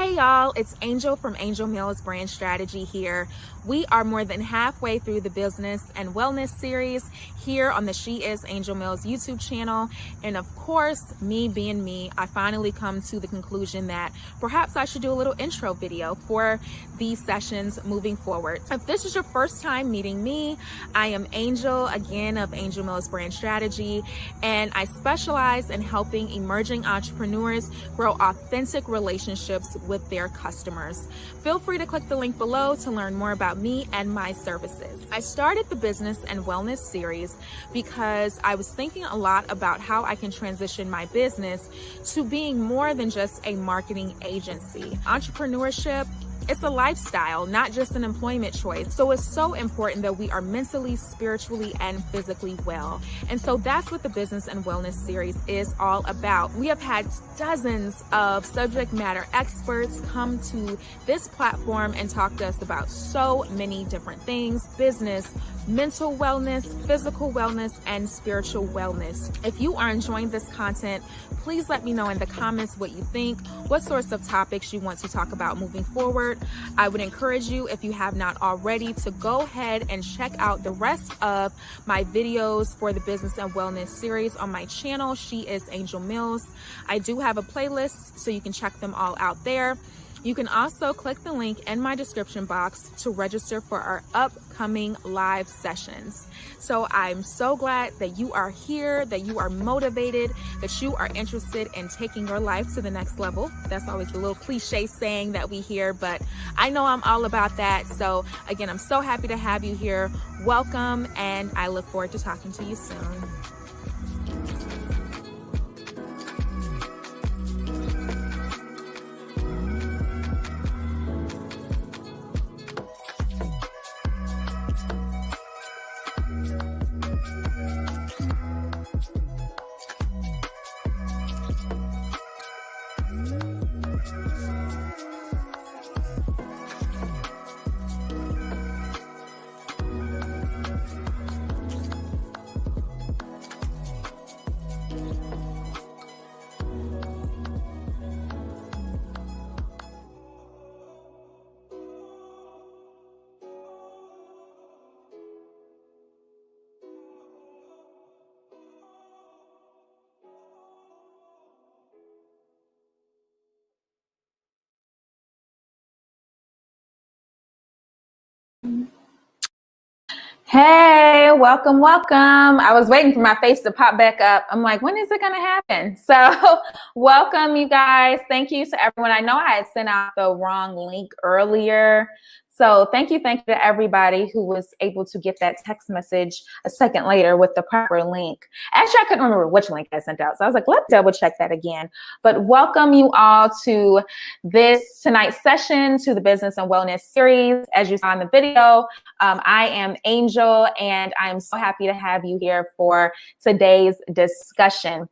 Hey y'all, it's Angel from Angel Mills Brand Strategy here. We are more than halfway through the business and wellness series here on the She Is Angel Mills YouTube channel. And of course, me being me, I finally come to the conclusion that perhaps I should do a little intro video for these sessions moving forward. If this is your first time meeting me, I am Angel, again, of Angel Mills Brand Strategy, and I specialize in helping emerging entrepreneurs grow authentic relationships with their customers. Feel free to click the link below to learn more about me and my services. I started the business and wellness series because I was thinking a lot about how I can transition my business to being more than just a marketing agency. Entrepreneurship, it's a lifestyle, not just an employment choice. So it's so important that we are mentally, spiritually, and physically well. And so that's what the Business and Wellness series is all about. We have had dozens of subject matter experts come to this platform and talk to us about so many different things: business, mental wellness, physical wellness, and spiritual wellness. If you are enjoying this content, please let me know in the comments what you think, what sorts of topics you want to talk about moving forward. I would encourage you, if you have not already, to go ahead and check out the rest of my videos for the Business and Wellness series on my channel, She Is Angel Mills. I do have a playlist, so you can check them all out there. You can also click the link in my description box to register for our upcoming live sessions. So I'm so glad that you are here, that you are motivated, that you are interested in taking your life to the next level. That's always the little cliche saying that we hear, but I know I'm all about that. So again, I'm so happy to have you here. Welcome, and I look forward to talking to you soon. Hey, welcome, welcome. I was waiting for my face to pop back up. I'm like, when is it going to happen? So welcome, you guys. Thank you to everyone. I know I had sent out the wrong link earlier. So thank you to everybody who was able to get that text message a second later with the proper link. Actually, I couldn't remember which link I sent out, so I was like, let's double check that again. But welcome you all to this tonight's session, to the Business and Wellness series. As you saw in the video, I am Angel, and I'm so happy to have you here for today's discussion.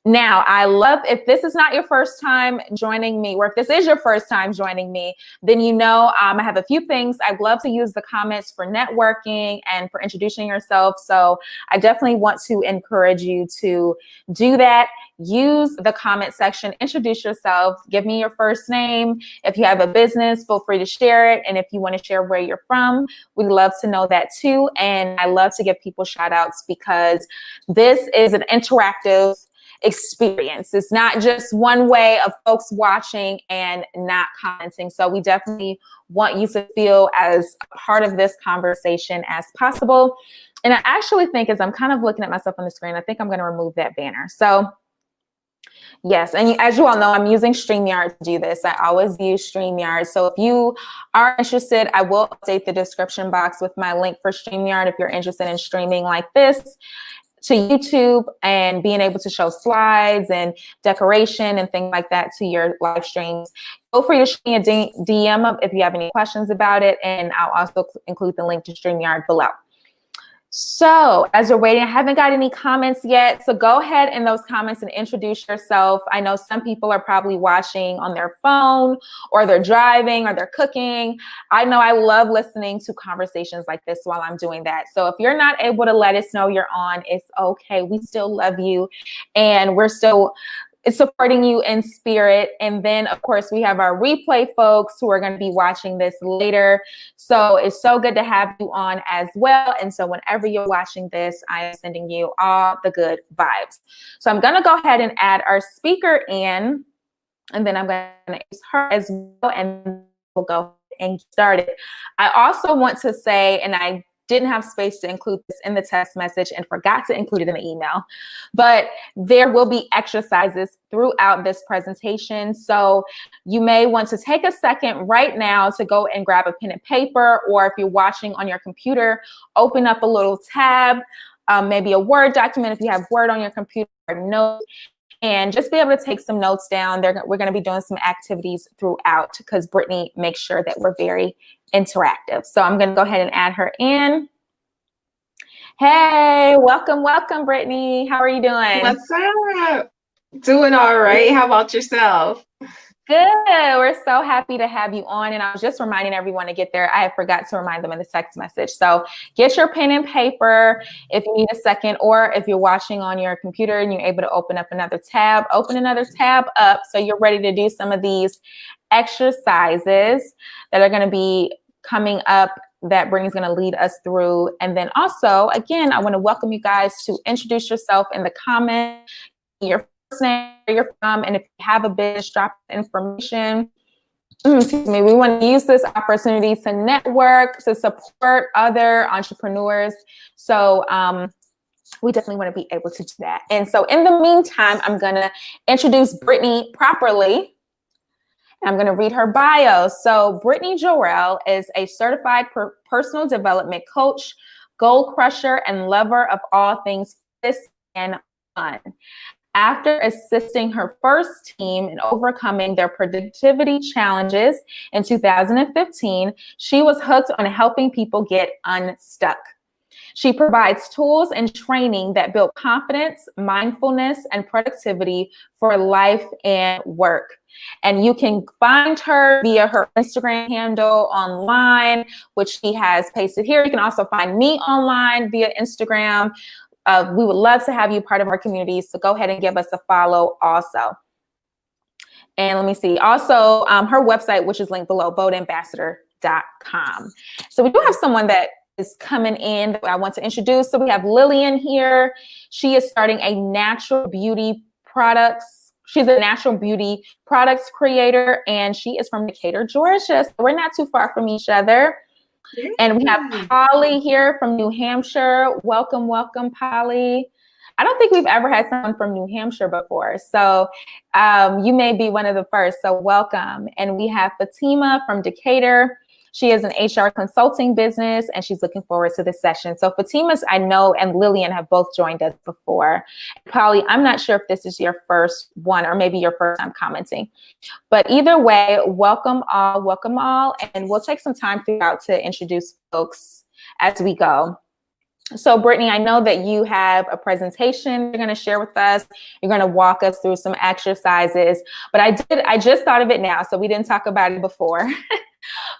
Now, I love, if this is not your first time joining me, or if this is your first time joining me, then you know I have a few things. I'd love to use the comments for networking and for introducing yourself. So I definitely want to encourage you to do that. Use the comment section, introduce yourself, give me your first name. If you have a business, feel free to share it. And if you want to share where you're from, we'd love to know that too. And I love to give people shout outs because this is an interactive experience. It's not just one way of folks watching and not commenting. So we definitely want you to feel as a part of this conversation as possible. And I actually think, as I'm kind of looking at myself on the screen, I think I'm going to remove that banner. So yes, and as you all know, I'm using StreamYard to do this. I always use StreamYard. So if you are interested, I will update the description box with my link for StreamYard if you're interested in streaming like this to YouTube and being able to show slides and decoration and things like that to your live streams. Feel free to shoot me a DM if you have any questions about it, and I'll also include the link to StreamYard below. So as you're waiting, I haven't got any comments yet. So go ahead in those comments and introduce yourself. I know some people are probably watching on their phone, or they're driving, or they're cooking. I know I love listening to conversations like this while I'm doing that. So if you're not able to let us know you're on, it's okay. We still love you, and we're still supporting you in spirit. And then, of course, we have our replay folks who are going to be watching this later. So it's so good to have you on as well. And so whenever you're watching this, I am sending you all the good vibes. So I'm going to go ahead and add our speaker in, and then I'm going to use her as well, and we'll go and get started. I also want to say, and I didn't have space to include this in the text message and forgot to include it in the email, but there will be exercises throughout this presentation. So you may want to take a second right now to go and grab a pen and paper, or if you're watching on your computer, open up a little tab, maybe a Word document if you have Word on your computer, or note, and just be able to take some notes down. We're going to be doing some activities throughout because Brittany makes sure that we're very interactive. So I'm going to go ahead and add her in. Hey, welcome, Brittany. How are you doing? What's up? Doing all right. How about yourself? Good. We're so happy to have you on. And I was just reminding everyone to get there. I had forgot to remind them in the text message. So get your pen and paper if you need a second, or if you're watching on your computer and you're able to open up another tab, open another tab up so you're ready to do some of these exercises that are going to be coming up that Brittany's going to lead us through. And then also, again, I want to welcome you guys to introduce yourself in the comments, your first name, where you're from, and if you have a business, drop information. Excuse me. We want to use this opportunity to network, to support other entrepreneurs. So we definitely want to be able to do that. And so in the meantime, I'm going to introduce Brittany properly. I'm going to read her bio. So Brittany Jorel is a certified personal development coach, goal crusher, and lover of all things fitness and fun. After assisting her first team in overcoming their productivity challenges in 2015, she was hooked on helping people get unstuck. She provides tools and training that build confidence, mindfulness, and productivity for life and work. And you can find her via her Instagram handle online, which she has pasted here. You can also find me online via Instagram. We would love to have you part of our community, so go ahead and give us a follow also. And let me see. Also, her website, which is linked below, boatambassador.com. So we do have someone that is coming in that I want to introduce. So we have Lillian here. She is starting a natural beauty products. She's a natural beauty products creator, and she is from Decatur, Georgia. So we're not too far from each other. And we have Polly here from New Hampshire. Welcome, Polly. I don't think we've ever had someone from New Hampshire before. So you may be one of the first. So welcome. And we have Fatima from Decatur. She is an HR consulting business, and she's looking forward to this session. So Fatima's, I know, and Lillian have both joined us before. Polly, I'm not sure if this is your first one or maybe your first time commenting. But either way, welcome all. And we'll take some time throughout to introduce folks as we go. So Brittany, I know that you have a presentation you're going to share with us. You're going to walk us through some exercises. But I just thought of it now, so we didn't talk about it before.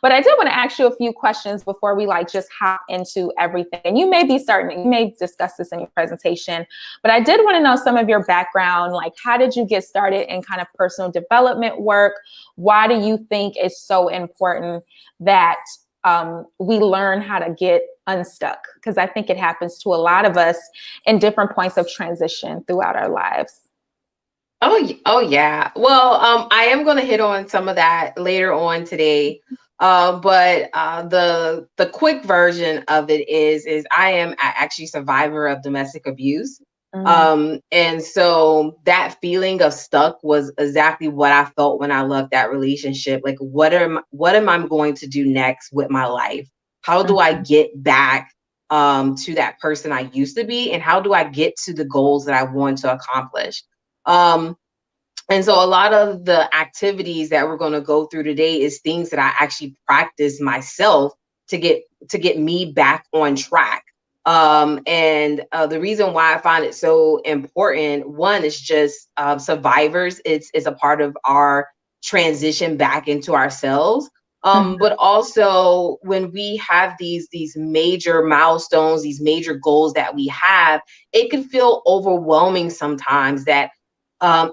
But I did want to ask you a few questions before we just hop into everything. And you may discuss this in your presentation, but I did want to know some of your background, like how did you get started in kind of personal development work? Why do you think it's so important that we learn how to get unstuck? Because I think it happens to a lot of us in different points of transition throughout our lives. Oh yeah. Well, I am going to hit on some of that later on today. But the quick version of it is I am actually a survivor of domestic abuse. And so that feeling of stuck was exactly what I felt when I left that relationship. Like, what am I going to do next with my life? How do I get back to that person I used to be? And how do I get to the goals that I want to accomplish? And so a lot of the activities that we're going to go through today is things that I actually practice myself to get me back on track. And the reason why I find it so important, one, is just survivors. It's a part of our transition back into ourselves. But also when we have these major milestones, these major goals that we have, it can feel overwhelming sometimes that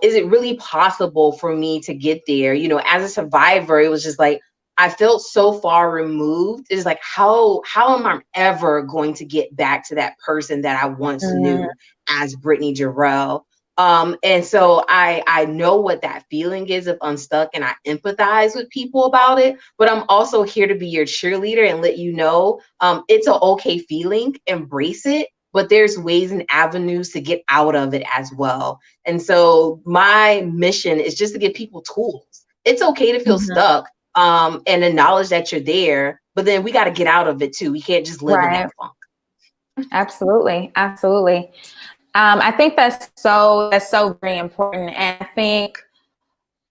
Is it really possible for me to get there? You know, as a survivor, it was just like, I felt so far removed. It's like, how am I ever going to get back to that person that I once Mm, knew as Brittany Jorel? And so I know what that feeling is of unstuck, and I empathize with people about it. But I'm also here to be your cheerleader and let you know it's an okay feeling. Embrace it. But there's ways and avenues to get out of it as well. And so my mission is just to give people tools. It's okay to feel mhm. stuck, and acknowledge that you're there, but then we got to get out of it too. We can't just live in Right. that funk. Absolutely. Absolutely. I think that's so very important. And I think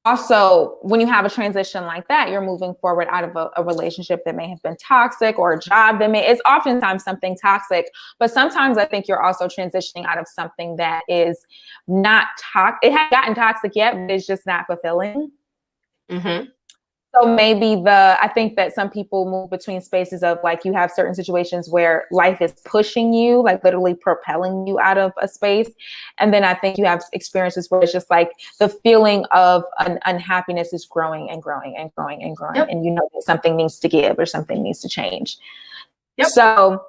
also when you have a transition like that, you're moving forward out of a relationship that may have been toxic, or a job that it's oftentimes something toxic, but sometimes I think you're also transitioning out of something that is not toxic. It hasn't gotten toxic yet, but it's just not fulfilling. Mm-hmm. So maybe I think that some people move between spaces of, like, you have certain situations where life is pushing you, like literally propelling you out of a space. And then I think you have experiences where it's just like the feeling of unhappiness is growing and growing and growing and growing. Yep. And you know that something needs to give or something needs to change. Yep. So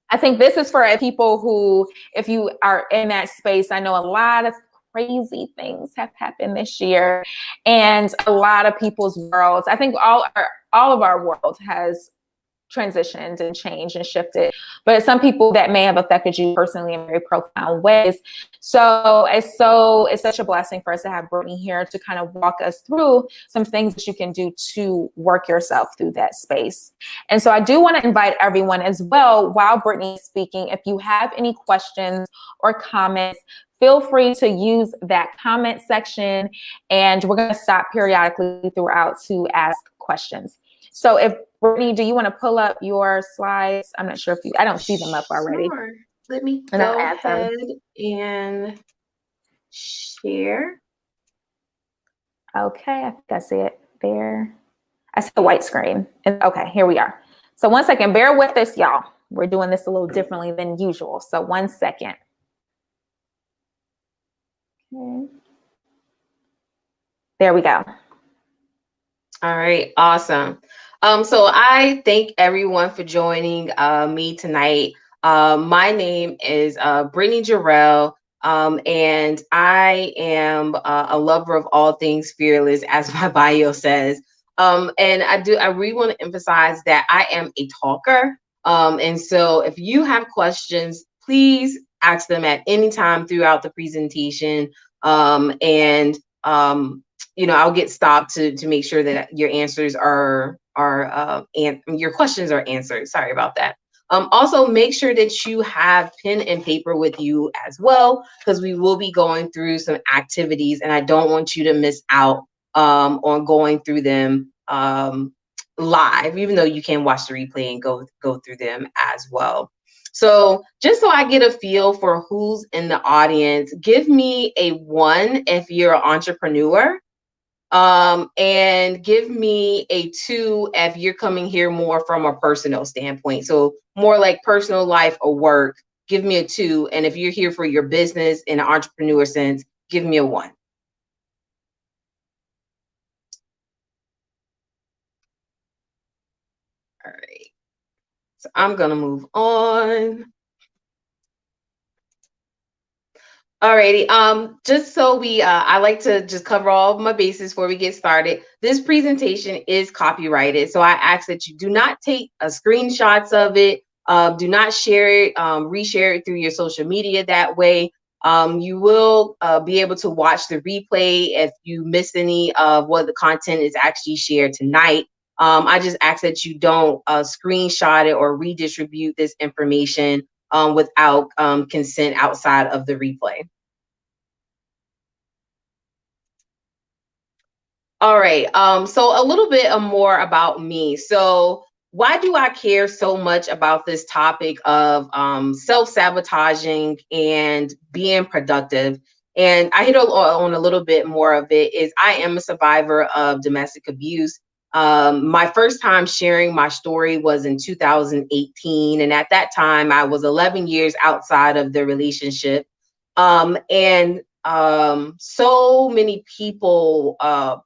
I think this is for people who, if you are in that space, I know a lot of crazy things have happened this year, and a lot of people's worlds. I think all of our world has transitioned and changed and shifted, but some people that may have affected you personally in very profound ways. So it's such a blessing for us to have Brittany here to kind of walk us through some things that you can do to work yourself through that space. And so I do want to invite everyone as well, while Brittany is speaking, if you have any questions or comments, feel free to use that comment section, and we're going to stop periodically throughout to ask questions. So if Brittany, do you want to pull up your slides? I'm not sure if I don't see them up already. Sure. Let me And I'll go add them. ahead and share. Okay, I think I see it there. I see the white screen. Okay, here we are. So 1 second, bear with us, y'all. We're doing this a little differently than usual. So 1 second. Okay. There we go. All right, awesome. So I thank everyone for joining me tonight. My name is Brittany Jorel, and I am a lover of all things fearless, as my bio says. And I really want to emphasize that I am a talker. And so if you have questions, please ask them at any time throughout the presentation. And I'll get stopped to make sure that your answers and your questions are answered. Sorry about that. Also, make sure that you have pen and paper with you as well, because we will be going through some activities, and I don't want you to miss out on going through them live, even though you can watch the replay and go through them as well. So just so I get a feel for who's in the audience, give me a 1 if you're an entrepreneur. And give me a 2 if you're coming here more from a personal standpoint. So more like personal life or work, give me a 2. And if you're here for your business in an entrepreneur sense, give me a 1. All right. So I'm going to move on. Alrighty. Just so I like to just cover all of my bases before we get started. This presentation is copyrighted, so I ask that you do not take screenshots of it. Do not share it, reshare it through your social media. That way, you will be able to watch the replay if you miss any of what the content is actually shared tonight. I just ask that you don't screenshot it or redistribute this information without consent outside of the replay. All right. So a little bit more about me. So why do I care so much about this topic of self-sabotaging and being productive? And I hit on a little bit more of it is I am a survivor of domestic abuse. My first time sharing my story was in 2018. And at that time, I was 11 years outside of the relationship. And so many people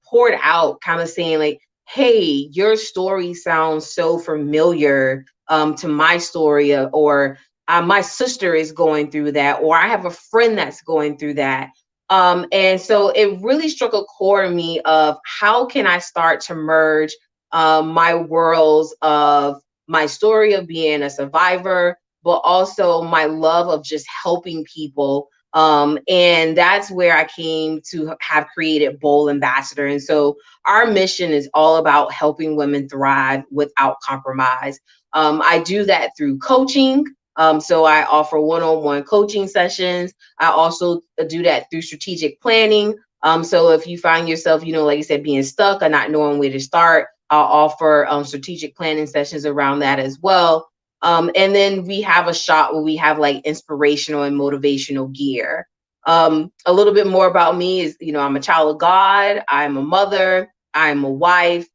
poured out, kind of saying like, hey, your story sounds so familiar to my story, or my sister is going through that, or I have a friend that's going through that. And so it really struck a chord in me of how can I start to merge my worlds of my story of being a survivor, but also my love of just helping people. And that's where I came to have created Bold Ambassador. And so our mission is all about helping women thrive without compromise. I do that through coaching. So I offer one-on-one coaching sessions. I also do that through strategic planning. So if you find yourself, like you said, being stuck or not knowing where to start, I'll offer strategic planning sessions around that as well. And then we have a shop where we have like inspirational and motivational gear. A little bit more about me is, I'm a child of God. I'm a mother. I'm a wife.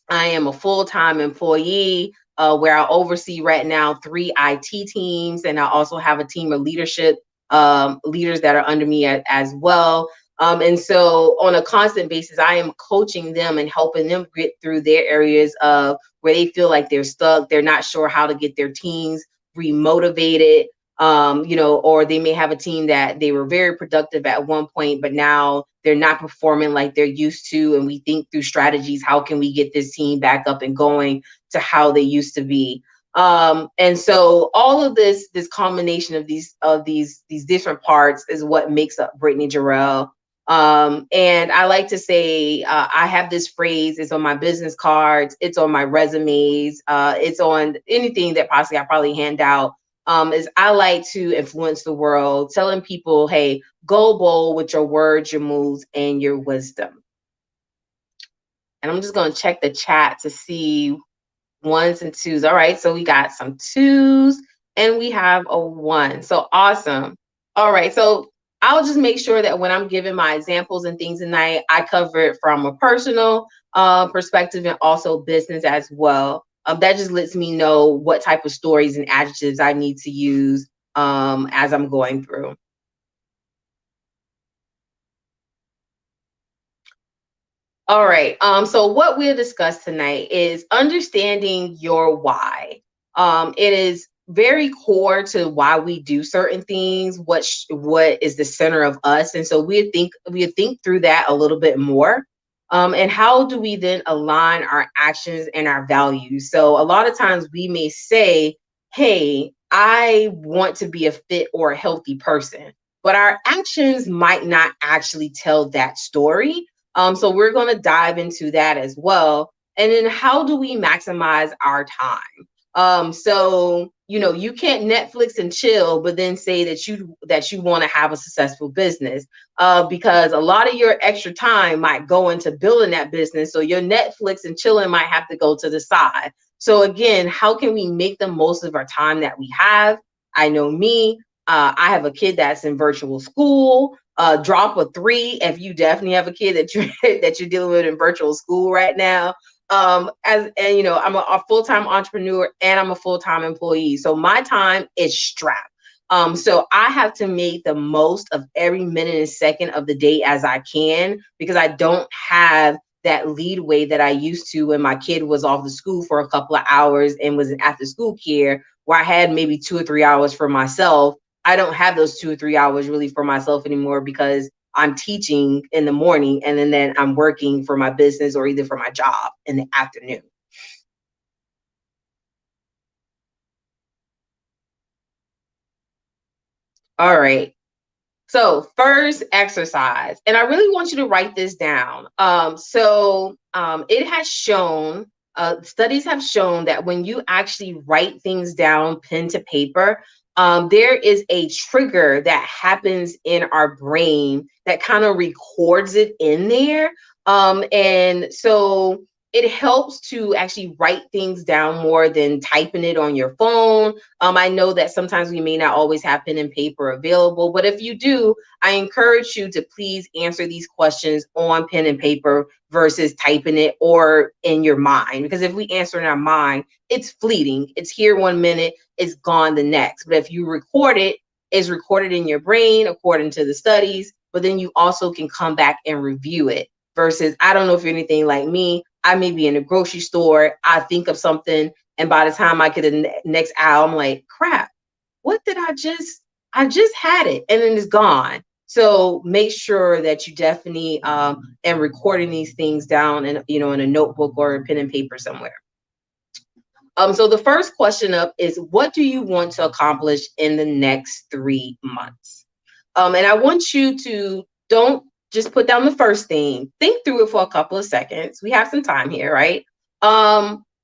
I am a full-time employee where I oversee right now 3 IT teams, and I also have a team of leadership leaders that are under me as well. And so on a constant basis, I am coaching them and helping them get through their areas of where they feel like they're stuck. They're not sure how to get their teams remotivated, or they may have a team that they were very productive at one point, but now they're not performing like they're used to. And we think through strategies, how can we get this team back up and going to how they used to be? And so all of this combination of these different parts is what makes up Brittany Jorel. And I like to say, I have this phrase, it's on my business cards, it's on my resumes, it's on anything that possibly I probably hand out. Is I like to influence the world, telling people, hey, go bold with your words, your moves, and your wisdom. And I'm just going to check the chat to see ones and twos. All right, so we got some twos and we have a 1. So awesome. All right, so I'll just make sure that when I'm giving my examples and things tonight, I cover it from a personal perspective and also business as well. That just lets me know what type of stories and adjectives I need to use as I'm going through. All right. So what we'll discuss tonight is understanding your why. It is very core to why we do certain things. What is the center of us, and so we think through that a little bit more. And how do we then align our actions and our values? So a lot of times we may say, "Hey, I want to be a fit or a healthy person," but our actions might not actually tell that story. So we're going to dive into that as well. And then how do we maximize our time? So you can't Netflix and chill, but then say that you want to have a successful business, because a lot of your extra time might go into building that business. So your Netflix and chilling might have to go to the side. So again, how can we make the most of our time that we have? I know me. I have a kid that's in virtual school. Drop a 3 if you definitely have a kid that you're dealing with in virtual school right now. I'm a full-time entrepreneur and I'm a full-time employee, so my time is strapped. So I have to make the most of every minute and second of the day as I can, because I don't have that leadway that I used to when my kid was off to school for a couple of hours and was in after school care, where I had maybe 2 or 3 hours for myself. I don't have those 2 or 3 hours really for myself anymore, because I'm teaching in the morning and then I'm working for my business or either for my job in the afternoon. All right. So first exercise, and I really want you to write this down. It has shown, studies have shown that when you actually write things down, pen to paper, there is a trigger that happens in our brain that kind of records it in there. And so it helps to actually write things down more than typing it on your phone. I know that sometimes we may not always have pen and paper available, but if you do, I encourage you to please answer these questions on pen and paper versus typing it or in your mind. Because if we answer in our mind, it's fleeting. It's here 1 minute, it's gone the next. But if you record it, it's recorded in your brain according to the studies. but then you also can come back and review it. Versus, I don't know if you're anything like me. I may be in a grocery store, I think of something, and by the time I get to the next aisle, I'm like, crap, what did I just had it, and then it's gone. So make sure that you definitely and recording these things down in, in a notebook or a pen and paper somewhere. So the first question up is, what do you want to accomplish in the next 3 months? And I want you to don't just put down the first thing. Think through it for a couple of seconds. We have some time here, right?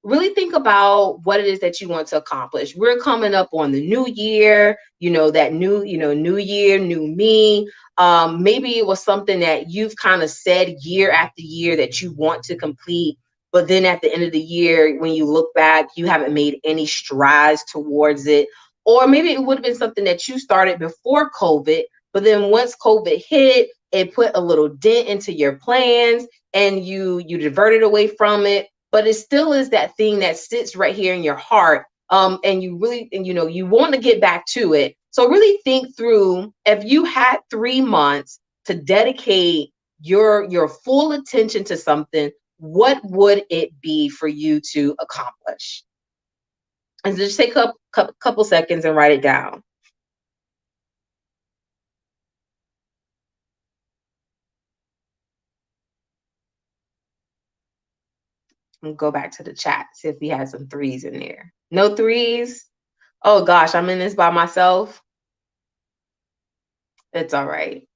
Really think about what it is that you want to accomplish. We're coming up on the new year, that new year, new me. Maybe it was something that you've kind of said year after year that you want to complete, but then at the end of the year, when you look back, you haven't made any strides towards it. Or maybe it would have been something that you started before COVID, but then once COVID hit, it put a little dent into your plans and you diverted away from it. But it still is that thing that sits right here in your heart. And you really, you want to get back to it. So really think through, if you had 3 months to dedicate your full attention to something, what would it be for you to accomplish? And just take a couple seconds and write it down. And go back to the chat, see if we had some threes in there. No threes? Oh gosh, I'm in this by myself. It's all right.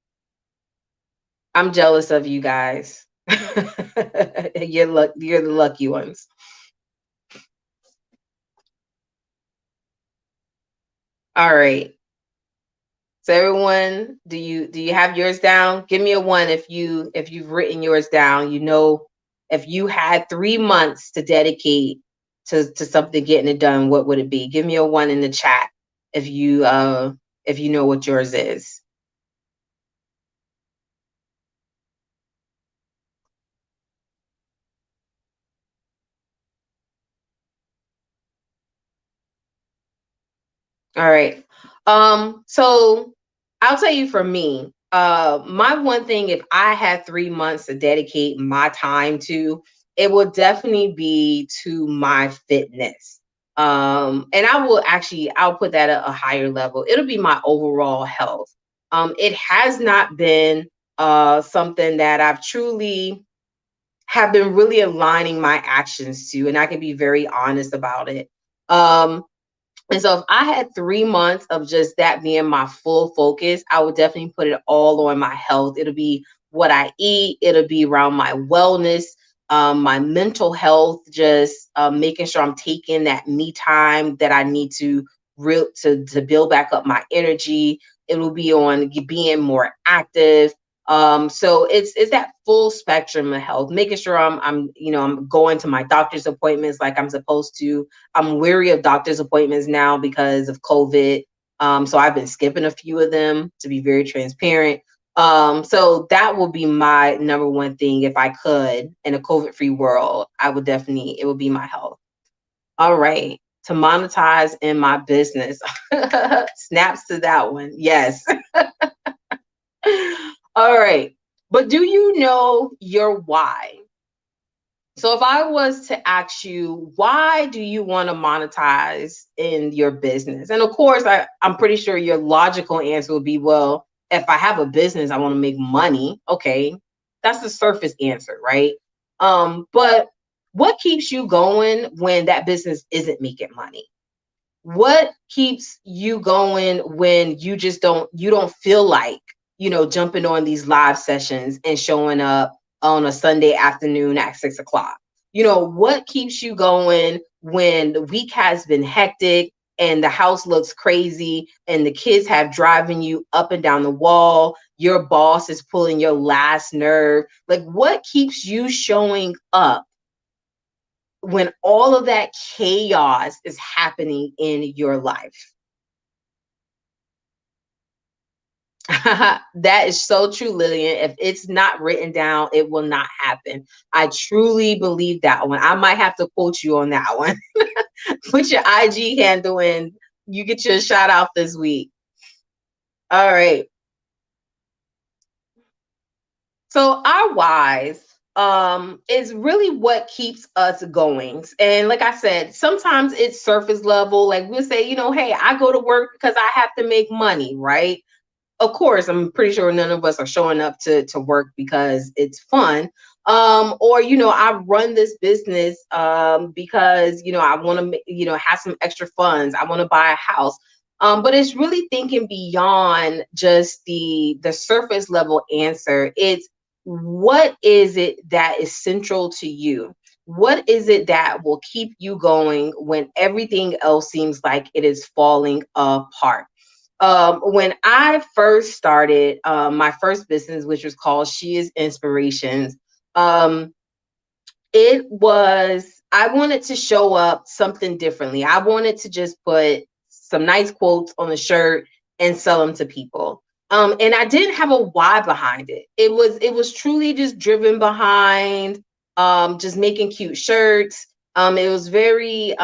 I'm jealous of you guys. You're the lucky ones. All right. So everyone, do you have yours down? Give me a 1 if you've written yours down. If you had 3 months to dedicate to something getting it done, what would it be? Give me a 1 in the chat if you know what yours is. All right. So I'll tell you, for me, my one thing, if I had 3 months to dedicate my time to, it will definitely be to my fitness. And I'll put that at a higher level. It'll be my overall health. It has not been something that I've truly have been really aligning my actions to, and I can be very honest about it. And so if I had 3 months of just that being my full focus, I would definitely put it all on my health. It'll be what I eat. It'll be around my wellness, my mental health, just making sure I'm taking that me time that I need to build back up my energy. It will be on being more active. So it's that full spectrum of health, making sure I'm going to my doctor's appointments like I'm supposed to. I'm weary of doctor's appointments now because of COVID. So I've been skipping a few of them, to be very transparent. So that will be my number one thing. If I could, in a COVID-free world, it would be my health. All right. To monetize in my business. Snaps to that one. Yes. All right. But do you know your why? So if I was to ask you, why do you want to monetize in your business? And of course, I'm pretty sure your logical answer would be, well, if I have a business, I want to make money. Okay. That's the surface answer, right? But what keeps you going when that business isn't making money? What keeps you going when you don't feel like, jumping on these live sessions and showing up on a Sunday afternoon at 6 o'clock? What keeps you going when the week has been hectic and the house looks crazy and the kids have driving you up and down the wall? Your boss is pulling your last nerve. Like, what keeps you showing up when all of that chaos is happening in your life? That is so true, Lillian. If it's not written down, it will not happen. I truly believe that one. I might have to quote you on that one. Put your IG handle in. You get your shout out this week. All right. So our whys is really what keeps us going. And like I said, sometimes it's surface level. Like we'll say, hey, I go to work because I have to make money, right? Of course, I'm pretty sure none of us are showing up to work because it's fun. Or I run this business because I want to have some extra funds. I want to buy a house. But it's really thinking beyond just the surface level answer. It's what is it that is central to you? What is it that will keep you going when everything else seems like it is falling apart? When I first started my first business, which was called She Is Inspirations, um, it was, I wanted to show up something differently. I wanted to just put some nice quotes on the shirt and sell them to people. And I didn't have a why behind it. It was truly just driven behind just making cute shirts. It was very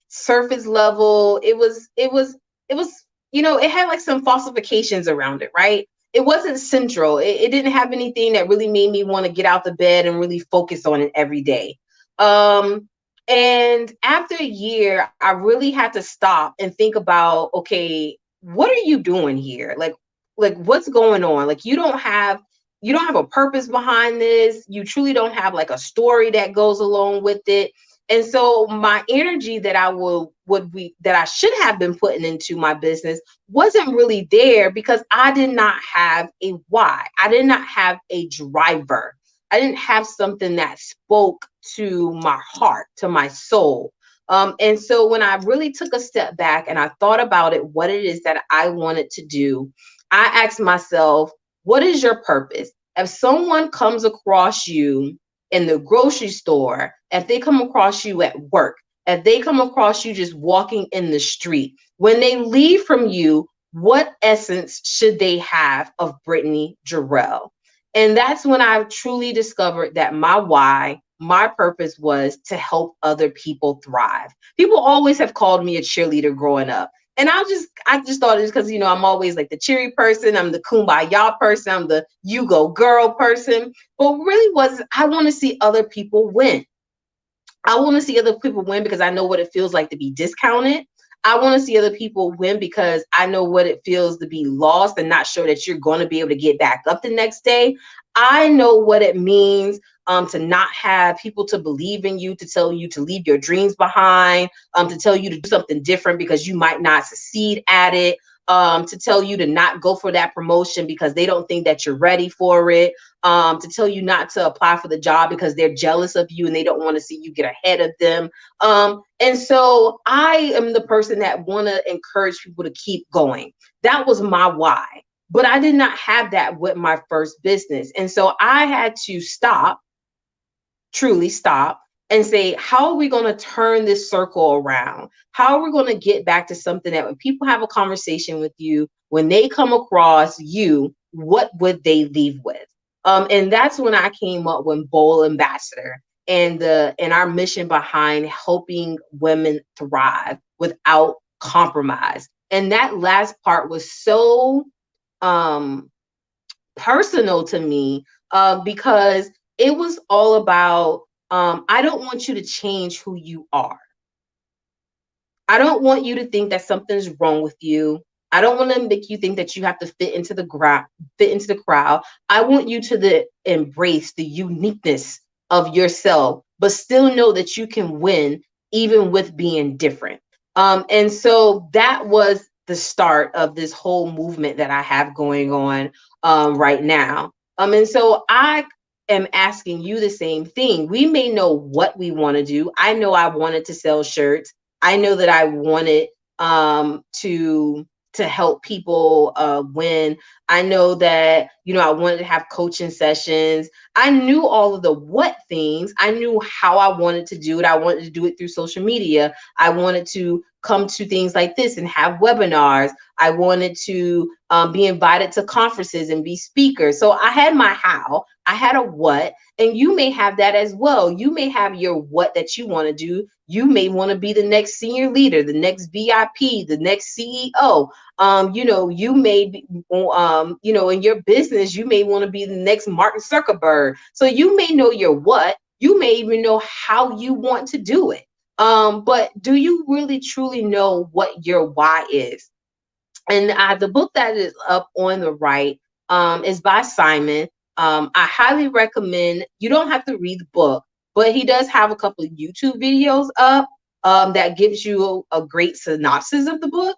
surface level. It was it had like some falsifications around it, right? It wasn't central. It didn't have anything that really made me want to get out the bed and really focus on it every day. And after a year, I really had to stop and think about, okay, what are you doing here? Like what's going on? Like you don't have a purpose behind this. You truly don't have like a story that goes along with it. And so my energy that that I should have been putting into my business wasn't really there because I did not have a why. I did not have a driver. I didn't have something that spoke to my heart, to my soul. And so when I really took a step back and I thought about it, what it is that I wanted to do, I asked myself, what is your purpose? If someone comes across you in the grocery store, if they come across you at work, if they come across you just walking in the street, when they leave from you, what essence should they have of Brittany Jorel? And that's when I truly discovered that my why, my purpose was to help other people thrive. People always have called me a cheerleader growing up. And I just thought it's because, I'm always like the cheery person. I'm the kumbaya person. I'm the you go girl person. But really was, I want to see other people win. I want to see other people win because I know what it feels like to be discounted. I want to see other people win because I know what it feels to be lost and not sure that you're going to be able to get back up the next day. I know what it means to not have people to believe in you, to tell you to leave your dreams behind, to tell you to do something different because you might not succeed at it, to tell you to not go for that promotion because they don't think that you're ready for it, to tell you not to apply for the job because they're jealous of you and they don't want to see you get ahead of them. And so I am the person that want to encourage people to keep going. That was my why. But I did not have that with my first business. And so I had to stop, truly stop, and say, how are we going to turn this circle around? How are we going to get back to something that when people have a conversation with you, when they come across you, what would they leave with? And that's when I came up with Bowl Ambassador and our mission behind helping women thrive without compromise. And that last part was so personal to me because it was all about I don't want you to change who you are. I don't want you to think that something's wrong with you. I don't want to make you think that you have to fit into the crowd. I want you to embrace the uniqueness of yourself, but still know that you can win even with being different. And so that was the start of this whole movement that I have going on right now. And so I am asking you the same thing. We may know what we want to do. I know I wanted to sell shirts. I know that I wanted to help people win. I know that, I wanted to have coaching sessions. I knew all of the what things. I knew how I wanted to do it. I wanted to do it through social media. I wanted to come to things like this and have webinars. I wanted to be invited to conferences and be speakers. So I had my how. I had a what, and you may have that as well. You may have your what that you want to do. You may want to be the next senior leader, the next VIP, the next CEO. You may be, in your business, you may want to be the next Mark Zuckerberg. So you may know your what. You may even know how you want to do it. But do you really truly know what your why is? And the book that is up on the right is by Simon. I highly recommend. You don't have to read the book, but he does have a couple of YouTube videos up that gives you a great synopsis of the book.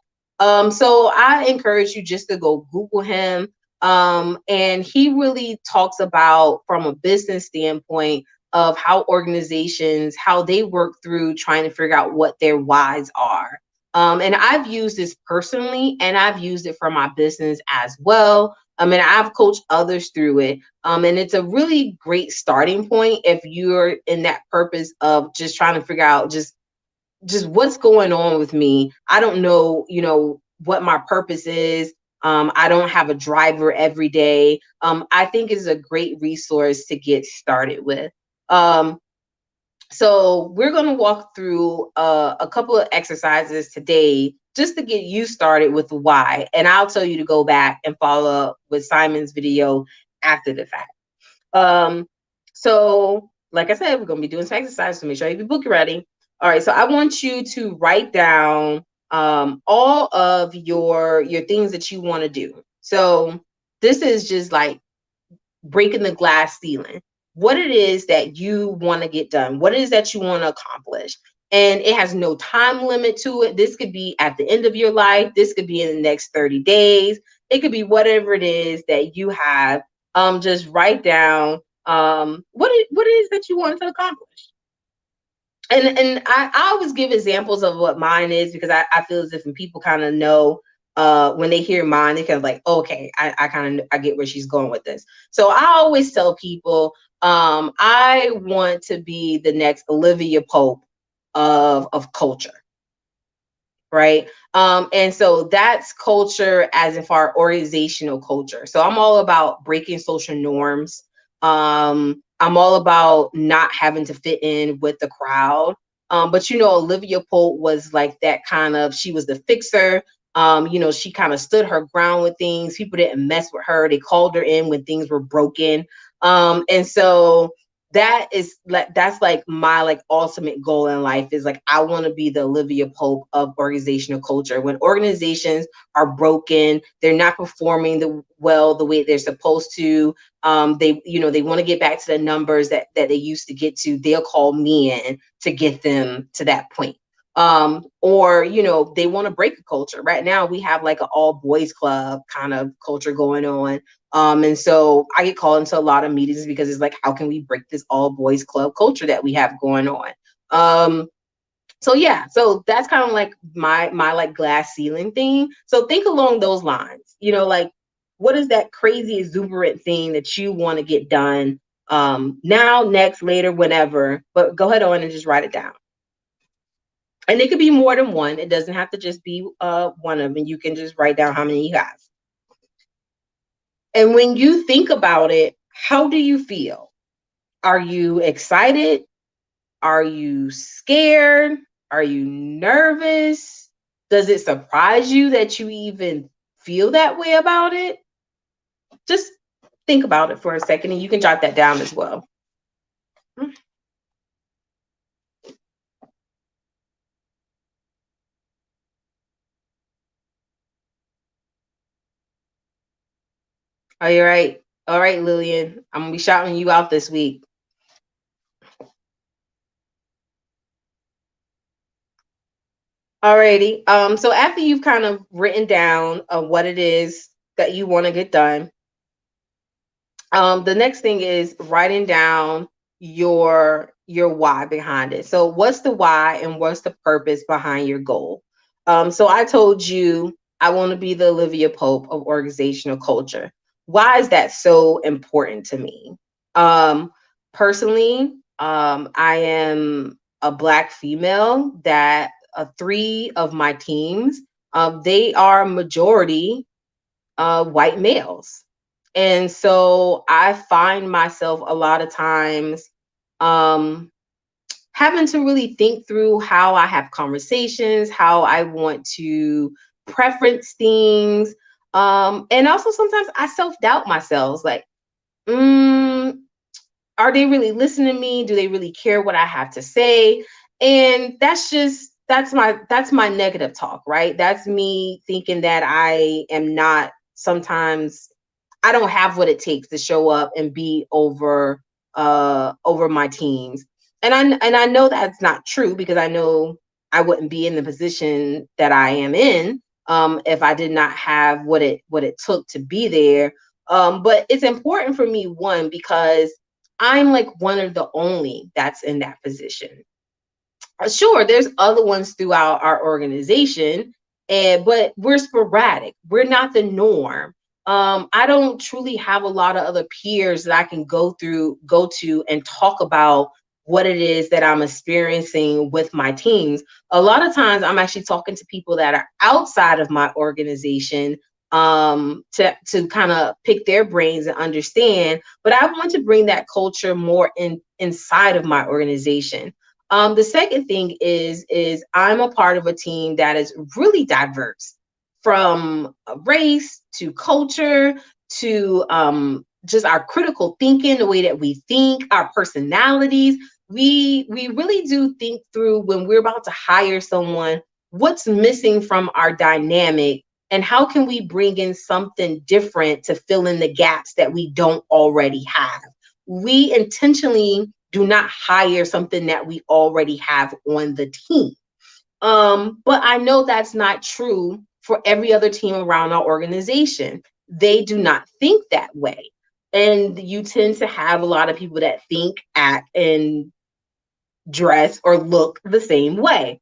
So I encourage you just to go Google him. And he really talks about, from a business standpoint, of how organizations, how they work through trying to figure out what their whys are. And I've used this personally, and I've used it for my business as well. And I've coached others through it. And it's a really great starting point if you're in that purpose of just trying to figure out just what's going on with me. I don't know, what my purpose is. I don't have a driver every day. I think it's a great resource to get started with. So we're going to walk through a couple of exercises today just to get you started with the why. And I'll tell you to go back and follow up with Simon's video after the fact. So like I said, we're going to be doing some exercises, so make sure you have your book ready. All right, so I want you to write down all of your things that you want to do. So this is just like breaking the glass ceiling. What it is that you want to get done, what it is that you want to accomplish. And it has no time limit to it. This could be at the end of your life. This could be in the next 30 days. It could be whatever it is that you have. Just write down what it is that you want to accomplish. And I always give examples of what mine is, because I feel as if when people kind of know, when they hear mine, they kind of like, okay, I get where she's going with this. So I always tell people, I want to be the next Olivia Pope of culture, right? And so that's culture as in far organizational culture. So I'm all about breaking social norms. I'm all about not having to fit in with the crowd. But Olivia Pope was like that kind of, she was the fixer. She kind of stood her ground with things. People didn't mess with her. They called her in when things were broken. And so that's like my like ultimate goal in life, is like, I want to be the Olivia Pope of organizational culture. When organizations are broken, they're not performing the way they're supposed to. They want to get back to the numbers that they used to get to. They'll call me in to get them to that point. Or they want to break a culture. Right now we have like an all boys club kind of culture going on. And so I get called into a lot of meetings because it's like, how can we break this all boys club culture that we have going on? So that's kind of like my like glass ceiling thing. So think along those lines, like, what is that crazy exuberant thing that you want to get done now, next, later, whenever? But go ahead on and just write it down. And it could be more than one. It doesn't have to just be one of them. You can just write down how many you have. And when you think about it, how do you feel? Are you excited? Are you scared? Are you nervous? Does it surprise you that you even feel that way about it? Just think about it for a second, and you can jot that down as well. Are you right? All right, Lillian, I'm gonna be shouting you out this week. Alrighty. So after you've kind of written down what it is that you want to get done, the next thing is writing down your why behind it. So what's the why and what's the purpose behind your goal? So I told you I want to be the Olivia Pope of organizational culture. Why is that so important to me? Personally, I am a Black female that 3 of my teams, they are majority white males. And so I find myself a lot of times um, having to really think through how I have conversations, how I want to preference things. And also sometimes I self-doubt myself, like, mm, are they really listening to me? Do they really care what I have to say? And that's my negative talk, right? That's me thinking that I am not sometimes I don't have what it takes to show up and be over my teams. And I know that's not true, because I know I wouldn't be in the position that I am in if I did not have what it took to be there. But it's important for me, one, because I'm like one of the only that's in that position. Sure, there's other ones throughout our organization, and but we're sporadic. We're not the norm. I don't truly have a lot of other peers that I can go to and talk about what it is that I'm experiencing with my teams. A lot of times I'm actually talking to people that are outside of my organization, to kind of pick their brains and understand. But I want to bring that culture more inside of my organization. The second thing is I'm a part of a team that is really diverse, from race to culture to just our critical thinking, the way that we think, our personalities. We really do think through, when we're about to hire someone, what's missing from our dynamic, and how can we bring in something different to fill in the gaps that we don't already have. We intentionally do not hire something that we already have on the team. But I know that's not true for every other team around our organization. They do not think that way. And you tend to have a lot of people that think, act, and dress or look the same way.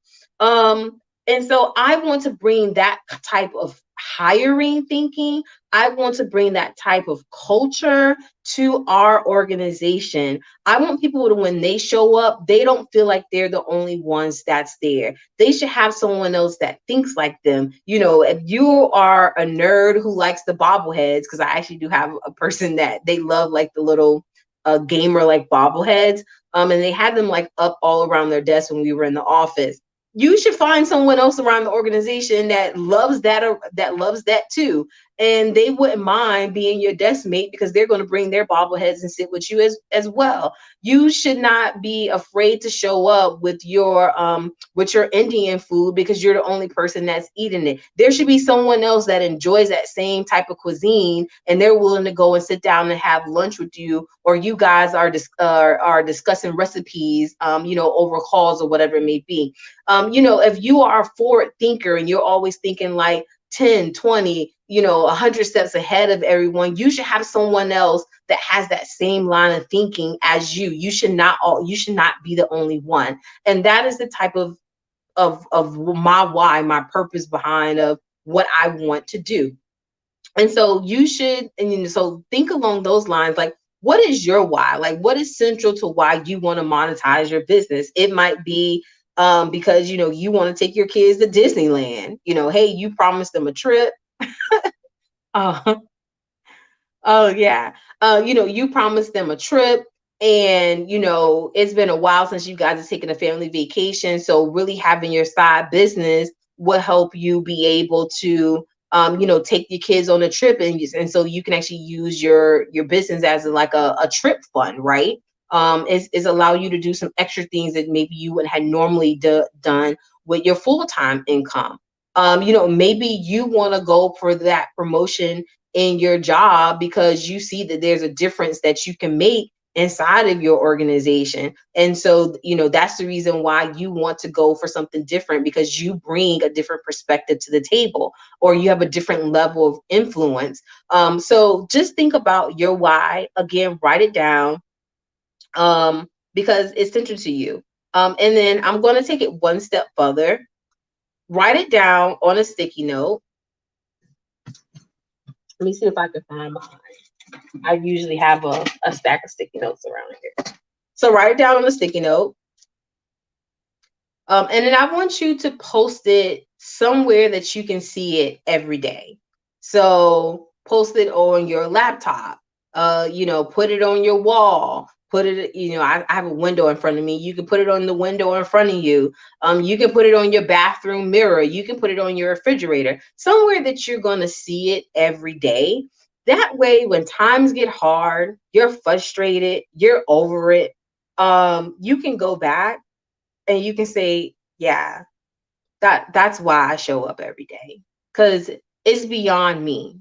And so I want to bring that type of hiring thinking. I want to bring that type of culture to our organization. I want people to, when they show up, they don't feel like they're the only ones that's there. They should have someone else that thinks like them. You know, if you are a nerd who likes the bobbleheads, because I actually do have a person that they love, like the little gamer like bobbleheads, and they had them like up all around their desk when we were in the office. You should find someone else around the organization that loves that, or that loves that too, and they wouldn't mind being your desk mate, because they're going to bring their bobbleheads and sit with you as well. You should not be afraid to show up with your Indian food, because you're the only person that's eating it. There should be someone else that enjoys that same type of cuisine, and they're willing to go and sit down and have lunch with you, or you guys are discussing recipes, over calls or whatever it may be. If you are a forward thinker and you're always thinking like 10, 20, 100 steps ahead of everyone, you should have someone else that has that same line of thinking as you. You should not be the only one. And that is the type of my why, my purpose behind of what I want to do. And so you should, and so think along those lines, like, what is your why? Like, what is central to why you want to monetize your business? It might be because you want to take your kids to Disneyland. Hey, you promised them a trip. uh, oh yeah. You promised them a trip, and it's been a while since you guys have taken a family vacation. So really having your side business will help you be able to take your kids on a trip, and so you can actually use your business as like a trip fund, right? Is allow you to do some extra things that maybe you would have normally done with your full-time income. Maybe you want to go for that promotion in your job, because you see that there's a difference that you can make inside of your organization. And so, that's the reason why you want to go for something different, because you bring a different perspective to the table, or you have a different level of influence. So just think about your why. Again, write it down, because it's central to you. And then I'm going to take it one step further. Write it down on a sticky note. Let me see if I can find mine. I usually have a stack of sticky notes around here. So write it down on a sticky note. And then I want you to post it somewhere that you can see it every day. So post it on your laptop, put it on your wall, put it, I have a window in front of me. You can put it on the window in front of you. You can put it on your bathroom mirror. You can put it on your refrigerator, somewhere that you're going to see it every day. That way, when times get hard, you're frustrated, you're over it, you can go back and you can say, yeah, that's why I show up every day, because it's beyond me.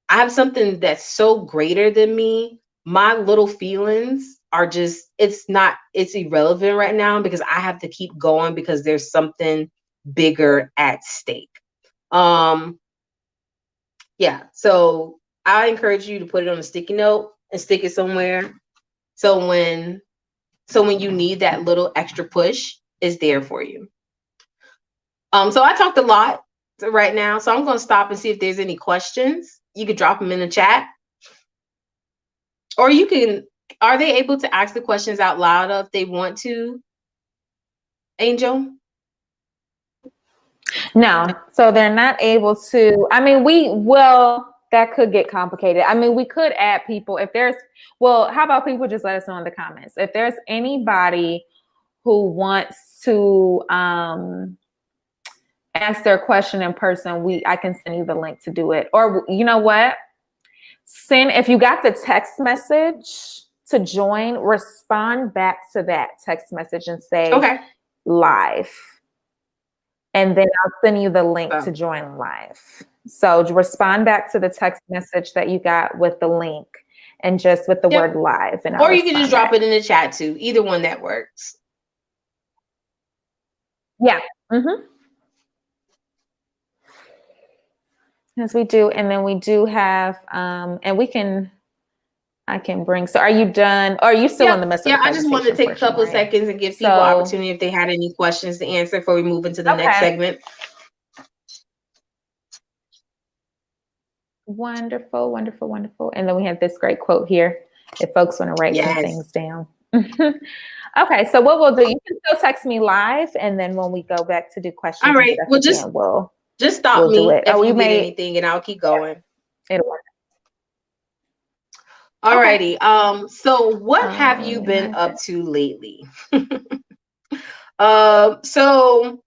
I have something that's so greater than me. My little feelings are just, it's irrelevant right now, because I have to keep going because there's something bigger at stake. Yeah. So I encourage you to put it on a sticky note and stick it somewhere. So when you need that little extra push, it's there for you. So I talked a lot right now, so I'm going to stop and see if there's any questions. You could drop them in the chat, or are they able to ask the questions out loud if they want to, Angel? No, so they're not able to. I mean, that could get complicated. I mean, we could add people if there's, how about people just let us know in the comments if there's anybody who wants to ask their question in person. I can send you the link to do it, or you know what? If you got the text message to join, respond back to that text message and say live. And then I'll send you the link to join live. So respond back to the text message that you got with the link and just with the word live. Or you can just drop it in the chat too. Either one that works. Yeah. Yes, we do. And then we do have, and I can bring, so are you done? Or are you still in the midst of the presentation? I just wanted to take a couple of seconds and give people opportunity if they had any questions to answer before we move into the next segment. Wonderful, wonderful, wonderful. And then we have this great quote here, if folks want to write some things down. Okay, so what we'll do, you can still text me live, and then when we go back to do questions, all right, well, just stop me if you get anything, and I'll keep going. It'll work. All righty. So what have you been up to lately? So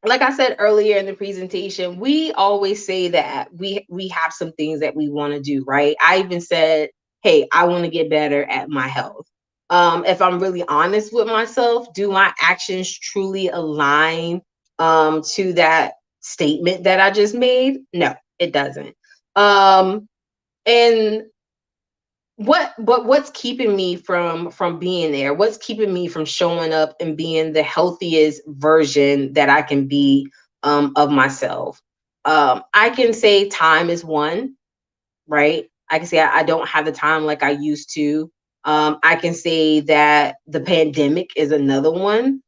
like I said earlier in the presentation, we always say that we have some things that we want to do, right? I even said, hey, I want to get better at my health. If I'm really honest with myself, do my actions truly align to that statement that I just made? No, it doesn't. And what's keeping me from being there? What's keeping me from showing up and being the healthiest version that I can be of myself? I can say time is one, right? I can say I don't have the time like I used to. I can say that the pandemic is another one.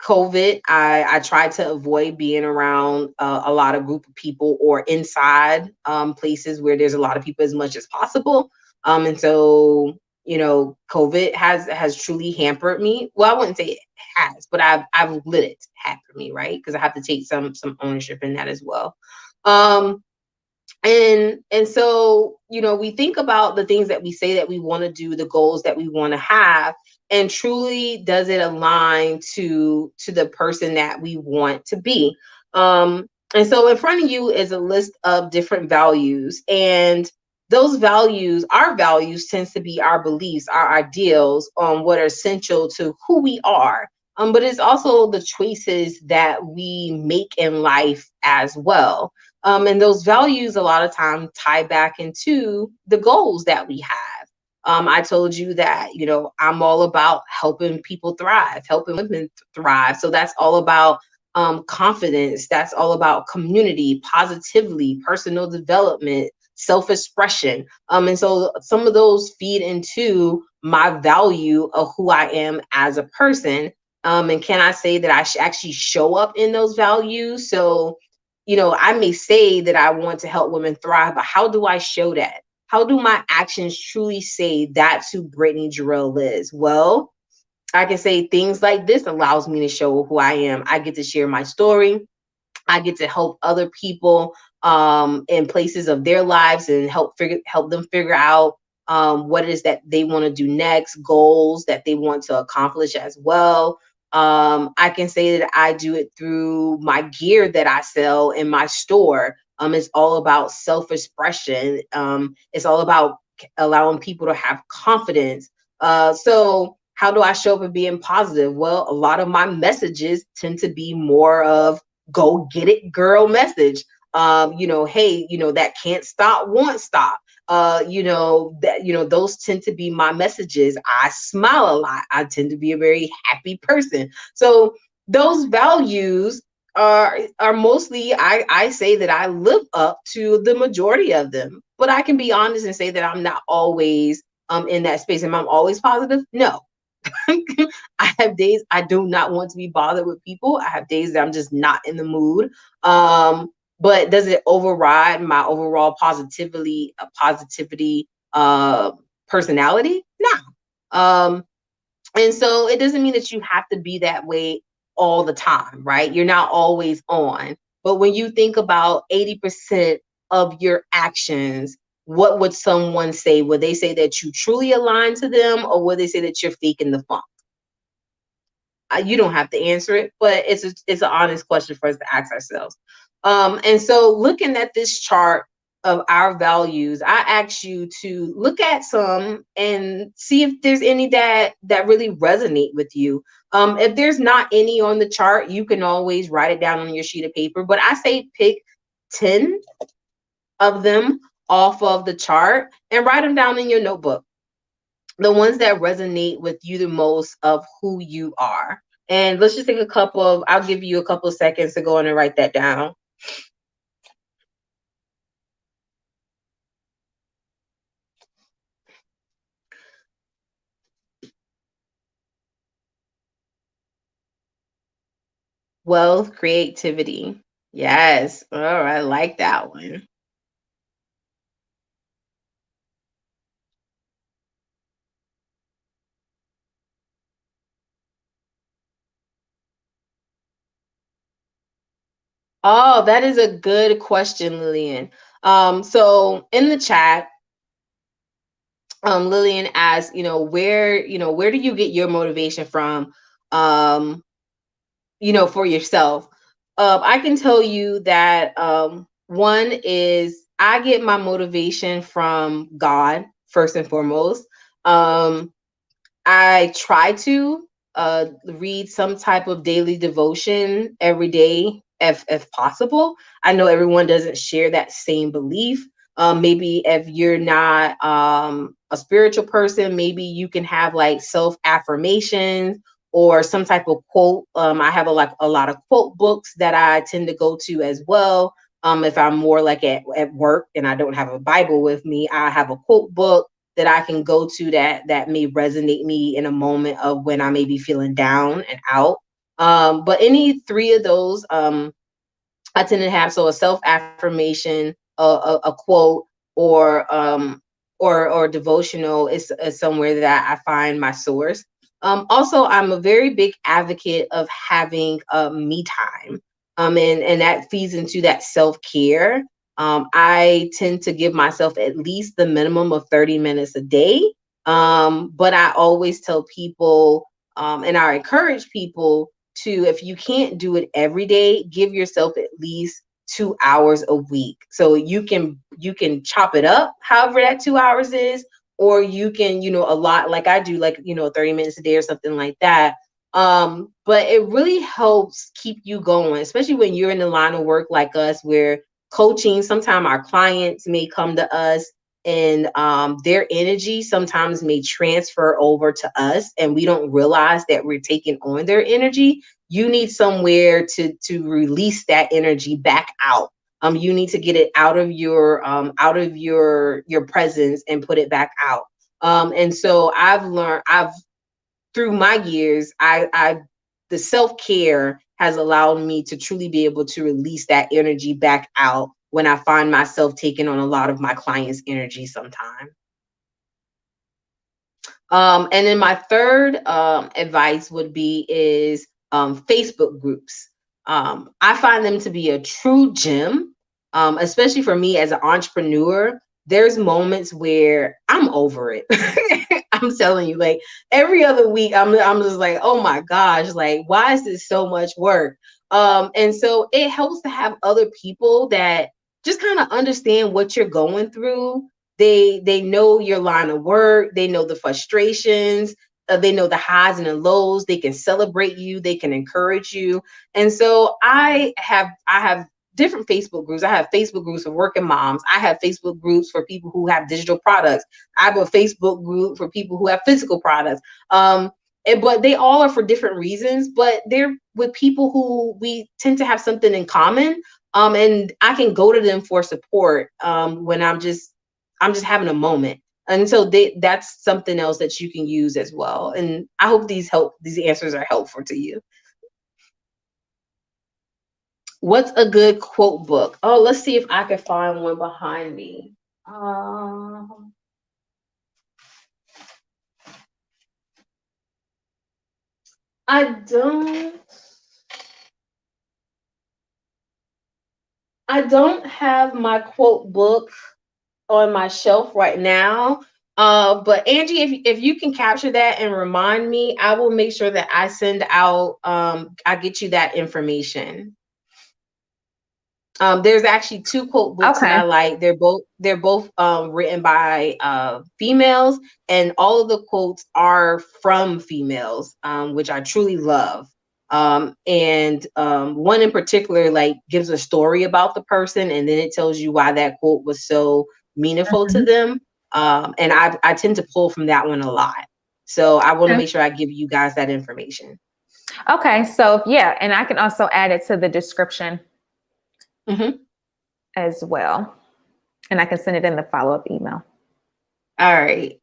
COVID, I tried to avoid being around a lot of group of people or inside places where there's a lot of people as much as possible. And so, COVID has truly hampered me. Well, I wouldn't say it has, but I've let it hamper me, right? Because I have to take some ownership in that as well. And so, we think about the things that we say that we want to do, the goals that we want to have, and truly does it align to the person that we want to be? And so in front of you is a list of different values, and those values, our values, tends to be our beliefs, our ideals on what are essential to who we are. But it's also the choices that we make in life as well. And those values a lot of times tie back into the goals that we have. I told you that, I'm all about helping people thrive, helping women thrive. So that's all about confidence. That's all about community, positively, personal development, self-expression. And so some of those feed into my value of who I am as a person. And can I say that I actually show up in those values? So, I may say that I want to help women thrive, but how do I show that? How do my actions truly say that's who Brittany Jorel is? Well, I can say things like this allows me to show who I am. I get to share my story. I get to help other people in places of their lives and help them figure out what it is that they want to do next, goals that they want to accomplish as well. I can say that I do it through my gear that I sell in my store. It's all about self-expression. It's all about allowing people to have confidence. So how do I show up and being positive? Well, a lot of my messages tend to be more of go get it, girl message. Hey, that can't stop, won't stop. Those tend to be my messages. I smile a lot. I tend to be a very happy person. So those values are mostly, I say that I live up to the majority of them, but I can be honest and say that I'm not always in that space. Am I always positive? No. I have days I do not want to be bothered with people. I have days that I'm just not in the mood. But does it override my overall positivity personality? No. And so it doesn't mean that you have to be that way all the time, right? You're not always on. But when you think about 80% of your actions, what would someone say? Would they say that you truly align to them, or would they say that you're faking the funk? You don't have to answer it, but it's an honest question for us to ask ourselves. And so looking at this chart of our values, I ask you to look at some and see if there's any that really resonate with you. If there's not any on the chart, you can always write it down on your sheet of paper. But I say pick 10 of them off of the chart and write them down in your notebook. The ones that resonate with you the most of who you are. And let's just take I'll give you a couple of seconds to go on and write that down. Wealth, creativity. Yes. Oh, I like that one. Oh, that is a good question, Lillian. So in the chat, Lillian asked, where do you get your motivation from? For yourself. I can tell you that one is I get my motivation from God first and foremost. I try to read some type of daily devotion every day if possible. I know everyone doesn't share that same belief. Maybe if you're not a spiritual person, maybe you can have like self affirmations or some type of quote. I have a lot of quote books that I tend to go to as well. If I'm more like at work and I don't have a Bible with me, I have a quote book that I can go to that may resonate me in a moment of when I may be feeling down and out. But any three of those, I tend to have a self affirmation, a quote, or devotional is somewhere that I find my source. Also, I'm a very big advocate of having me time, and that feeds into that self care. I tend to give myself at least the minimum of 30 minutes a day. But I always tell people, and I encourage people to, if you can't do it every day, give yourself at least 2 hours a week. So you can chop it up however that 2 hours is, or you can, a lot like I do, like, 30 minutes a day or something like that. But it really helps keep you going, especially when you're in the line of work like us, where coaching, sometimes our clients may come to us and their energy sometimes may transfer over to us and we don't realize that we're taking on their energy. You need somewhere to release that energy back out. You need to get it out of your presence and put it back out. And so I've through my years, the self-care has allowed me to truly be able to release that energy back out when I find myself taking on a lot of my clients' energy sometimes. And then my third advice would be is Facebook groups. I find them to be a true gem. especially for me as an entrepreneur, there's moments where I'm over it. I'm telling you, like every other week, I'm just like, oh my gosh, like why is this so much work? And so it helps to have other people that just kind of understand what you're going through. They know your line of work, they know the frustrations, they know the highs and the lows. They can celebrate you, they can encourage you. And so I have different Facebook groups. I have Facebook groups for working moms. I have Facebook groups for people who have digital products. I have a Facebook group for people who have physical products. But they all are for different reasons, but they're with people who we tend to have something in common. And I can go to them for support when I'm just having a moment. And so that's something else that you can use as well. And I hope these answers are helpful to you. What's a good quote book? Oh, let's see if I can find one behind me. I don't have my quote book on my shelf right now. But Angie, if you can capture that and remind me, I will make sure that I send out, I get you that information. There's actually two quote books that I like. They're both written by females, and all of the quotes are from females, which I truly love. And one in particular like gives a story about the person, and then it tells you why that quote was so meaningful to them. And I tend to pull from that one a lot. So I want to make sure I give you guys that information. Okay, so yeah, and I can also add it to the description. As well. And I can send it in the follow-up email. All right.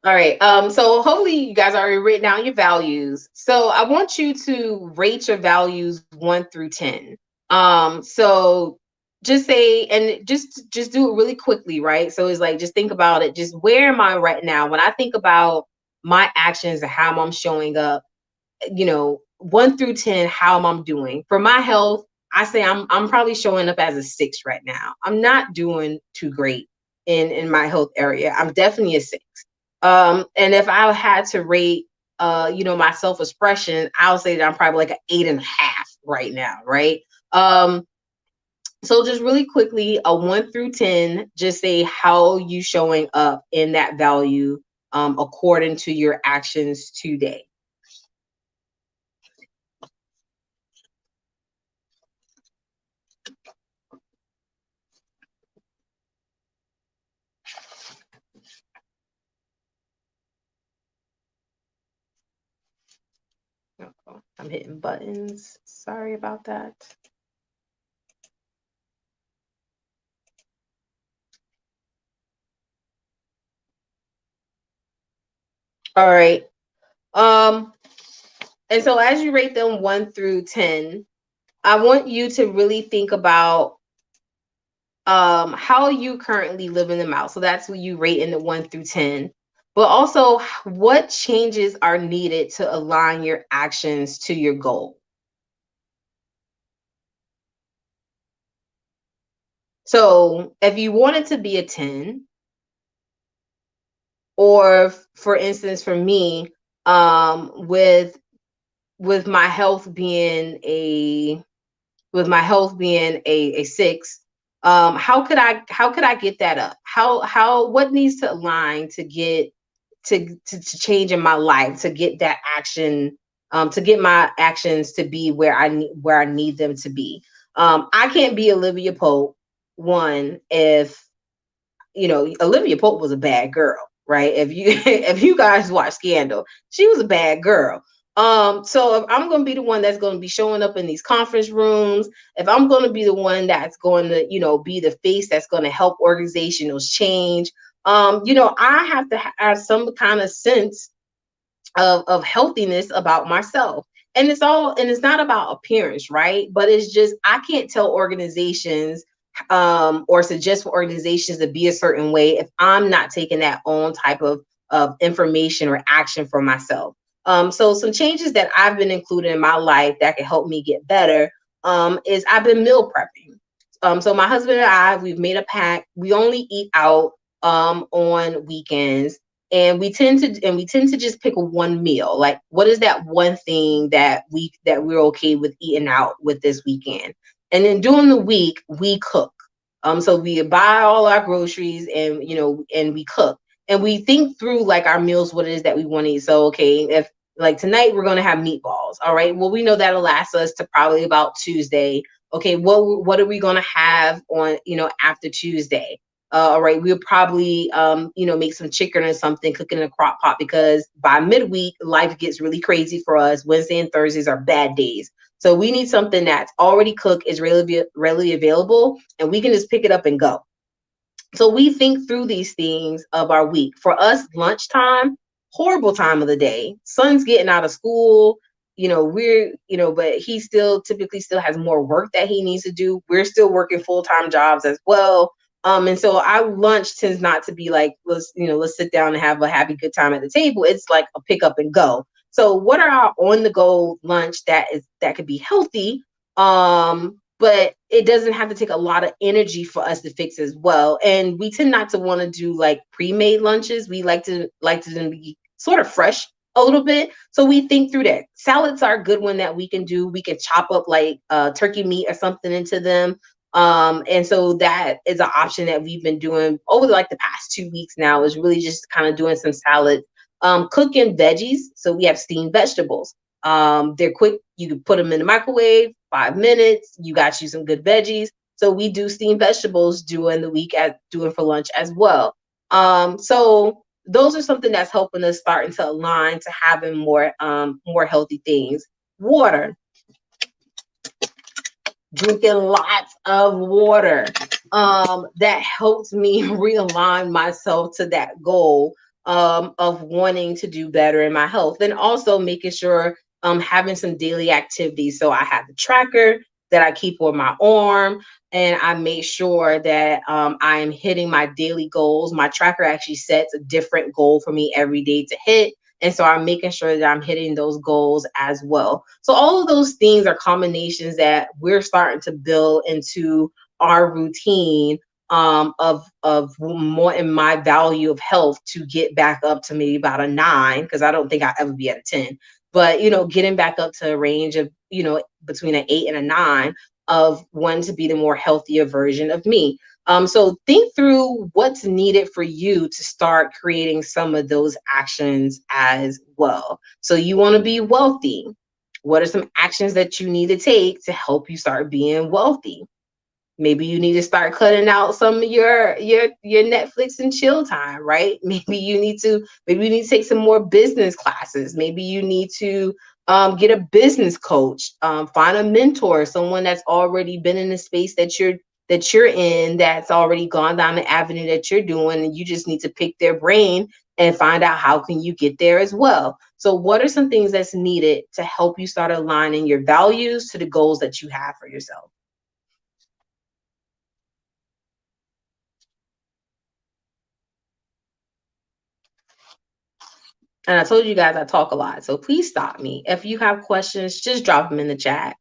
So hopefully you guys already written down your values. So I want you to rate your values 1 through 10. So just say, and just do it really quickly, right? So it's like, just think about it. Just where am I right now? When I think about my actions and how I'm showing up, 1 through 10, how am I doing? For my health, I say I'm probably showing up as a 6 right now. I'm not doing too great in my health area. I'm definitely a 6. And if I had to rate my self-expression, I'll say that I'm probably like an 8.5 right now, right? So just really quickly, a 1 through 10, just say how you showing up in that value according to your actions today. I'm hitting buttons. Sorry about that. All right. And so as you rate them 1 through 10, I want you to really think about how you currently living them out. So that's what you rate in the 1 through 10. But also, what changes are needed to align your actions to your goal? So if you wanted to be a 10, or for instance, for me, with my health being a 6, how could I get that up? What needs to align to get to change in my life, to get that action, to get my actions to be where I need them to be. I can't be Olivia Pope, one, if Olivia Pope was a bad girl, right? If you guys watch Scandal, she was a bad girl. So if I'm going to be the one that's going to be showing up in these conference rooms, if I'm going to be the one that's going to, be the face that's going to help organizations change, I have to have some kind of sense of healthiness about myself. And it's not about appearance, right? But it's just, I can't tell organizations or suggest for organizations to be a certain way if I'm not taking that own type of information or action for myself. So some changes that I've been including in my life that can help me get better is I've been meal prepping. So my husband and I, we've made a pact. We only eat out on weekends, and we tend to just pick one meal. Like, what is that one thing that we're okay with eating out with this weekend? And then during the week, we cook. So we buy all our groceries, and and we cook, and we think through like our meals, what it is that we want to eat. So okay, if like tonight we're gonna have meatballs, all right. Well, we know that'll last us to probably about Tuesday. Okay, what are we gonna have on after Tuesday? All right, we'll probably make some chicken or something, cook it in a crock pot, because by midweek life gets really crazy for us. Wednesday and Thursdays are bad days. So we need something that's already cooked, is readily available, and we can just pick it up and go. So we think through these things of our week. For us, lunchtime, horrible time of the day. Son's getting out of school. But he still typically still has more work that he needs to do. We're still working full-time jobs as well. And so our lunch tends not to be like, let's sit down and have a happy good time at the table. It's like a pick up and go. So what are our on the go lunch that could be healthy? But it doesn't have to take a lot of energy for us to fix as well. And we tend not to want to do like pre-made lunches. We like to be sort of fresh a little bit. So we think through that. Salads are a good one that we can do. We can chop up like turkey meat or something into them. And so that is an option that we've been doing over like the past 2 weeks now, is really just kind of doing some salad, cooking veggies. So we have steamed vegetables. They're quick. You can put them in the microwave, 5 minutes. You got you some good veggies. So we do steamed vegetables during the week doing for lunch as well. So those are something that's helping us starting to align to having more healthy things. Water. Drinking lots of water. That helps me realign myself to that goal of wanting to do better in my health. And also making sure having some daily activities. So I have the tracker that I keep on my arm, and I make sure that I am hitting my daily goals. My tracker actually sets a different goal for me every day to hit. And so I'm making sure that I'm hitting those goals as well. So all of those things are combinations that we're starting to build into our routine of more in my value of health, to get back up to maybe about a 9, because I don't think I'll ever be at a 10. But getting back up to a range of between an 8 and a 9 of wanting to be the more healthier version of me. So think through what's needed for you to start creating some of those actions as well. So you want to be wealthy. What are some actions that you need to take to help you start being wealthy? Maybe you need to start cutting out some of your Netflix and chill time, right? Maybe you need to take some more business classes. Maybe you need to get a business coach, find a mentor, someone that's already been in the space that you're in, that's already gone down the avenue that you're doing, and you just need to pick their brain and find out how can you get there as well. So what are some things that's needed to help you start aligning your values to the goals that you have for yourself? And I told you guys I talk a lot, so please stop me. If you have questions, just drop them in the chat.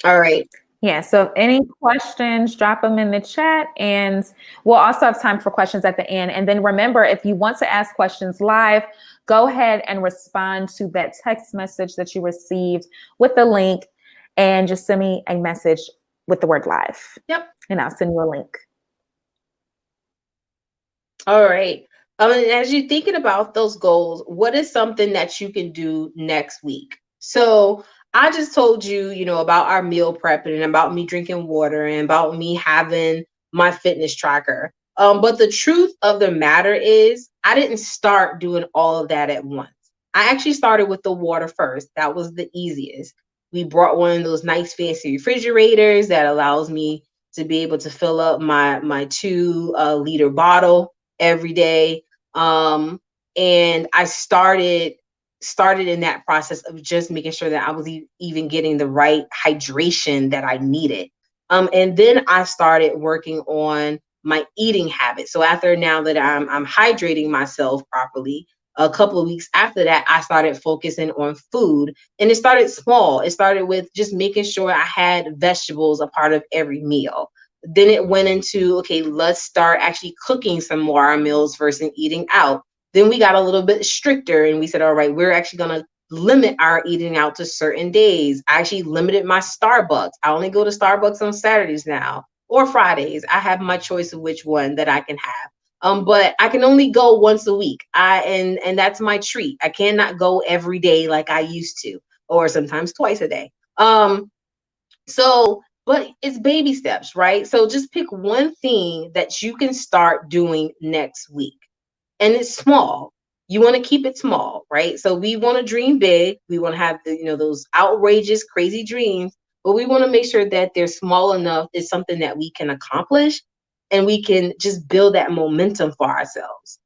All right. Yeah, so if any questions, drop them in the chat, and we'll also have time for questions at the end. And then remember, if you want to ask questions live, go ahead and respond to that text message that you received with the link, and just send me a message with the word live. Yep. And I'll send you a link. All right. And as you're thinking about those goals, what is something that you can do next week? So I just told you, about our meal prepping, and about me drinking water, and about me having my fitness tracker. But the truth of the matter is, I didn't start doing all of that at once. I actually started with the water first. That was the easiest. We brought one of those nice fancy refrigerators that allows me to be able to fill up my 2 liter bottle every day. And I started in that process of just making sure that I was even getting the right hydration that I needed. And then I started working on my eating habits. So after now that I'm hydrating myself properly, a couple of weeks after that, I started focusing on food, and it started small. It started with just making sure I had vegetables a part of every meal. Then it went into, okay, let's start actually cooking some more our meals versus eating out. Then we got a little bit stricter and we said, all right, we're actually going to limit our eating out to certain days. I actually limited my Starbucks. I only go to Starbucks on Saturdays now or Fridays. I have my choice of which one that I can have. But I can only go once a week. And that's my treat. I cannot go every day like I used to, or sometimes twice a day. But it's baby steps, right? So just pick one thing that you can start doing next week. And it's small. You want to keep it small, right? So we want to dream big. We want to have those outrageous, crazy dreams, but we want to make sure that they're small enough. It's something that we can accomplish, and we can just build that momentum for ourselves.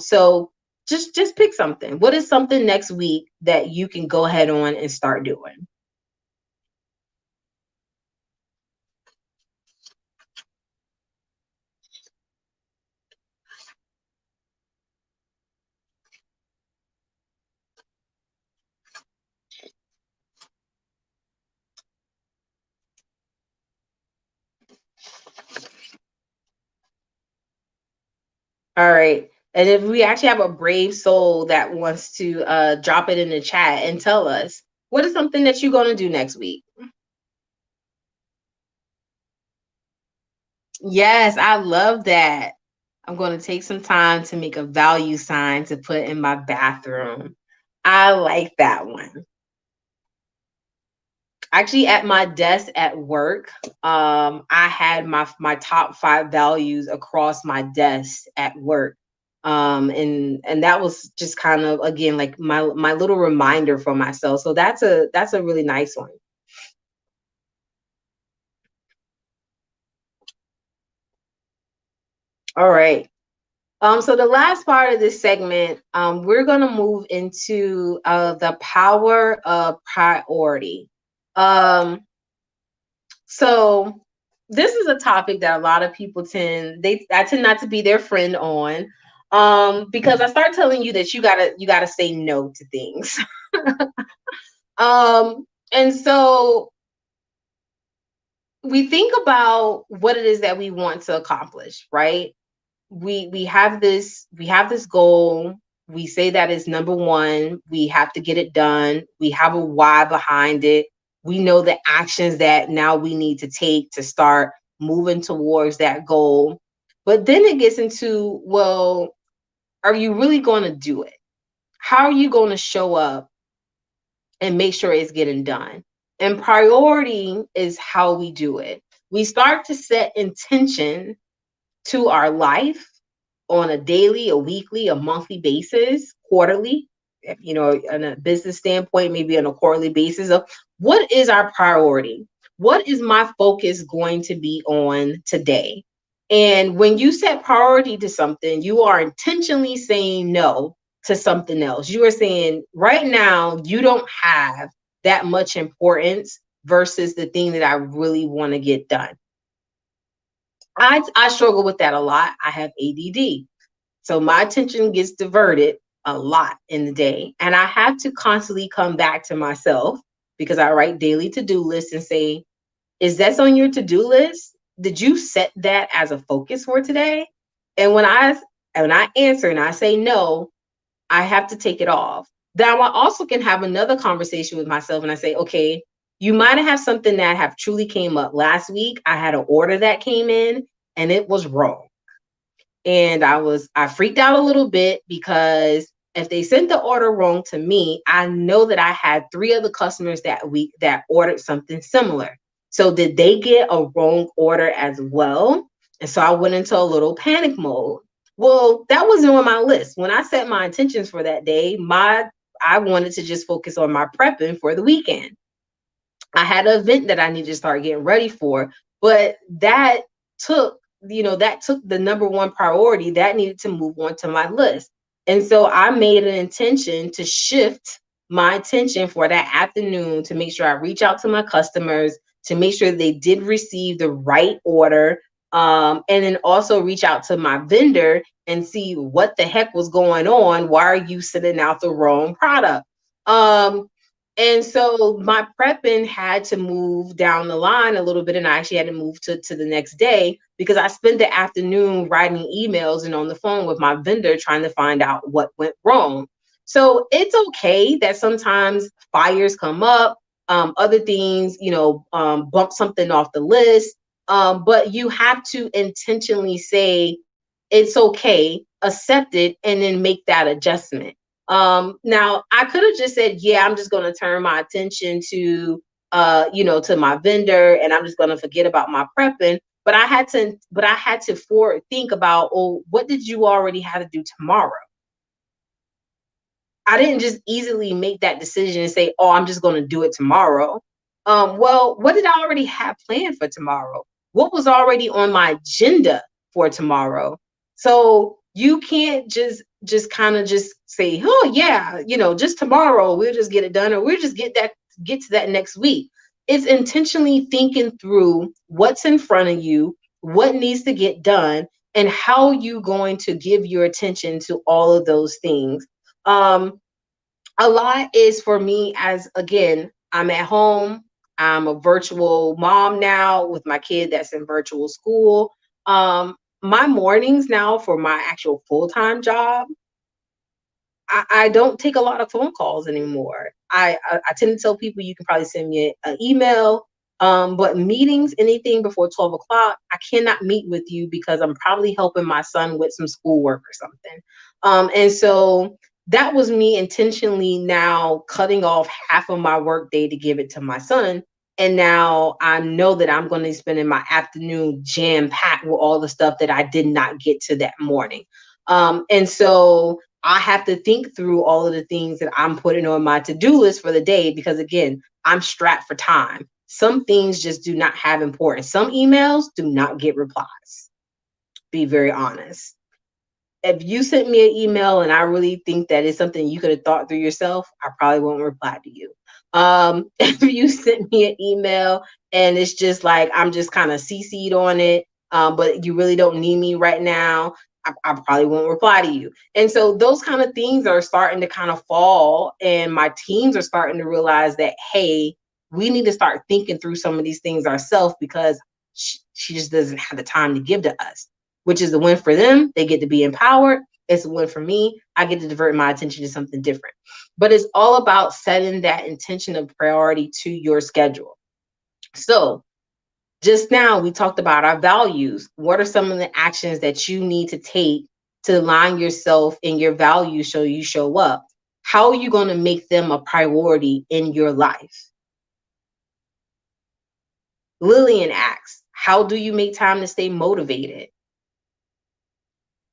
So just pick something. What is something next week that you can go ahead on and start doing? All right. And if we actually have a brave soul that wants to drop it in the chat and tell us, what is something that you're going to do next week? Yes, I love that. I'm going to take some time to make a value sign to put in my bathroom. I like that one. Actually, at my desk at work, I had my top 5 values across my desk at work. And that was just kind of, again, like my little reminder for myself. So that's a really nice one. All right. So the last part of this segment, we're going to move into the power of priority. So this is a topic that a lot of people I tend not to be their friend on, because I start telling you that you gotta say no to things. And so we think about what it is that we want to accomplish, right? We have this goal. We say that is number one. We have to get it done. We have a why behind it. We know the actions that now we need to take to start moving towards that goal. But then it gets into, well, are you really going to do it? How are you going to show up and make sure it's getting done? And priority is how we do it. We start to set intention to our life on a daily, a weekly, a monthly basis, quarterly, on a business standpoint, maybe on a quarterly basis of what is our priority? What is my focus going to be on today? And when you set priority to something, you are intentionally saying no to something else. You are saying right now, you don't have that much importance versus the thing that I really want to get done. I struggle with that a lot. I have ADD. So my attention gets diverted a lot in the day. And I have to constantly come back to myself because I write daily to-do lists and say, is that on your to-do list? Did you set that as a focus for today? And when I answer and I say no, I have to take it off. Now I also can have another conversation with myself and I say, okay, you might have something that have truly came up last week. I had an order that came in and it was wrong. And I freaked out a little bit because if they sent the order wrong to me, I know that I had 3 other customers that week that ordered something similar. So did they get a wrong order as well? And so I went into a little panic mode. Well, that wasn't on my list. When I set my intentions for that day, I wanted to just focus on my prepping for the weekend. I had an event that I needed to start getting ready for, but took that took the number one priority that needed to move on to my list. And so I made an intention to shift my attention for that afternoon to make sure I reach out to my customers, to make sure they did receive the right order, And then also reach out to my vendor and see what the heck was going on. Why are you sending out the wrong product? And so my prepping had to move down the line a little bit, and I actually had to move to the next day because I spent the afternoon writing emails and on the phone with my vendor trying to find out what went wrong. So it's okay that sometimes fires come up, other things, bump something off the list. But you have to intentionally say it's okay, accept it, and then make that adjustment. Now I could have just said, yeah, I'm just going to turn my attention to, to my vendor, and I'm just going to forget about my prepping. But I had to think about, oh, what did you already have to do tomorrow? I didn't just easily make that decision and say, oh, I'm just going to do it tomorrow. Well, what did I already have planned for tomorrow? What was already on my agenda for tomorrow? So you can't just kind of just say, oh yeah, just tomorrow we'll just get it done, or we'll just get to that next week. It's intentionally thinking through what's in front of you, what needs to get done, and how you going to give your attention to all of those things. A lot is for me, as again, I'm at home. I'm a virtual mom now with my kid that's in virtual school. My mornings now for my actual full-time job, I don't take a lot of phone calls anymore. I tend to tell people you can probably send me an email, but meetings, anything before 12 o'clock, I cannot meet with you because I'm probably helping my son with some schoolwork or something. And so that was me intentionally now cutting off half of my work day to give it to my son. And now I know that I'm going to be spending my afternoon jam packed with all the stuff that I did not get to that morning. And so I have to think through all of the things that I'm putting on my to-do list for the day, because again, I'm strapped for time. Some things just do not have importance. Some emails do not get replies. Be very honest. If you sent me an email and I really think that it's something you could have thought through yourself, I probably won't reply to you. If you sent me an email and it's just like I'm just kind of CC'd on it, but you really don't need me right now, I probably won't reply to you. And so those kind of things are starting to kind of fall, and my teams are starting to realize that, hey, we need to start thinking through some of these things ourselves, because she just doesn't have the time to give to us, which is the win for them. They get to be empowered. It's a win for me. I get to divert my attention to something different. But it's all about setting that intention of priority to your schedule. So just now we talked about our values. What are some of the actions that you need to take to align yourself and your values so you show up? How are you going to make them a priority in your life? Lillian asks, how do you make time to stay motivated?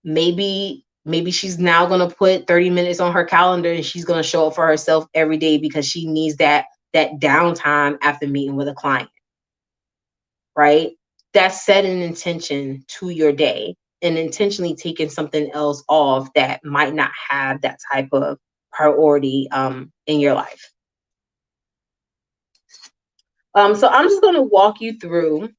Maybe she's now going to put 30 minutes on her calendar and she's going to show up for herself every day because she needs that downtime after meeting with a client, right? That's setting intention to your day and intentionally taking something else off that might not have that type of priority in your life. So I'm just going to walk you through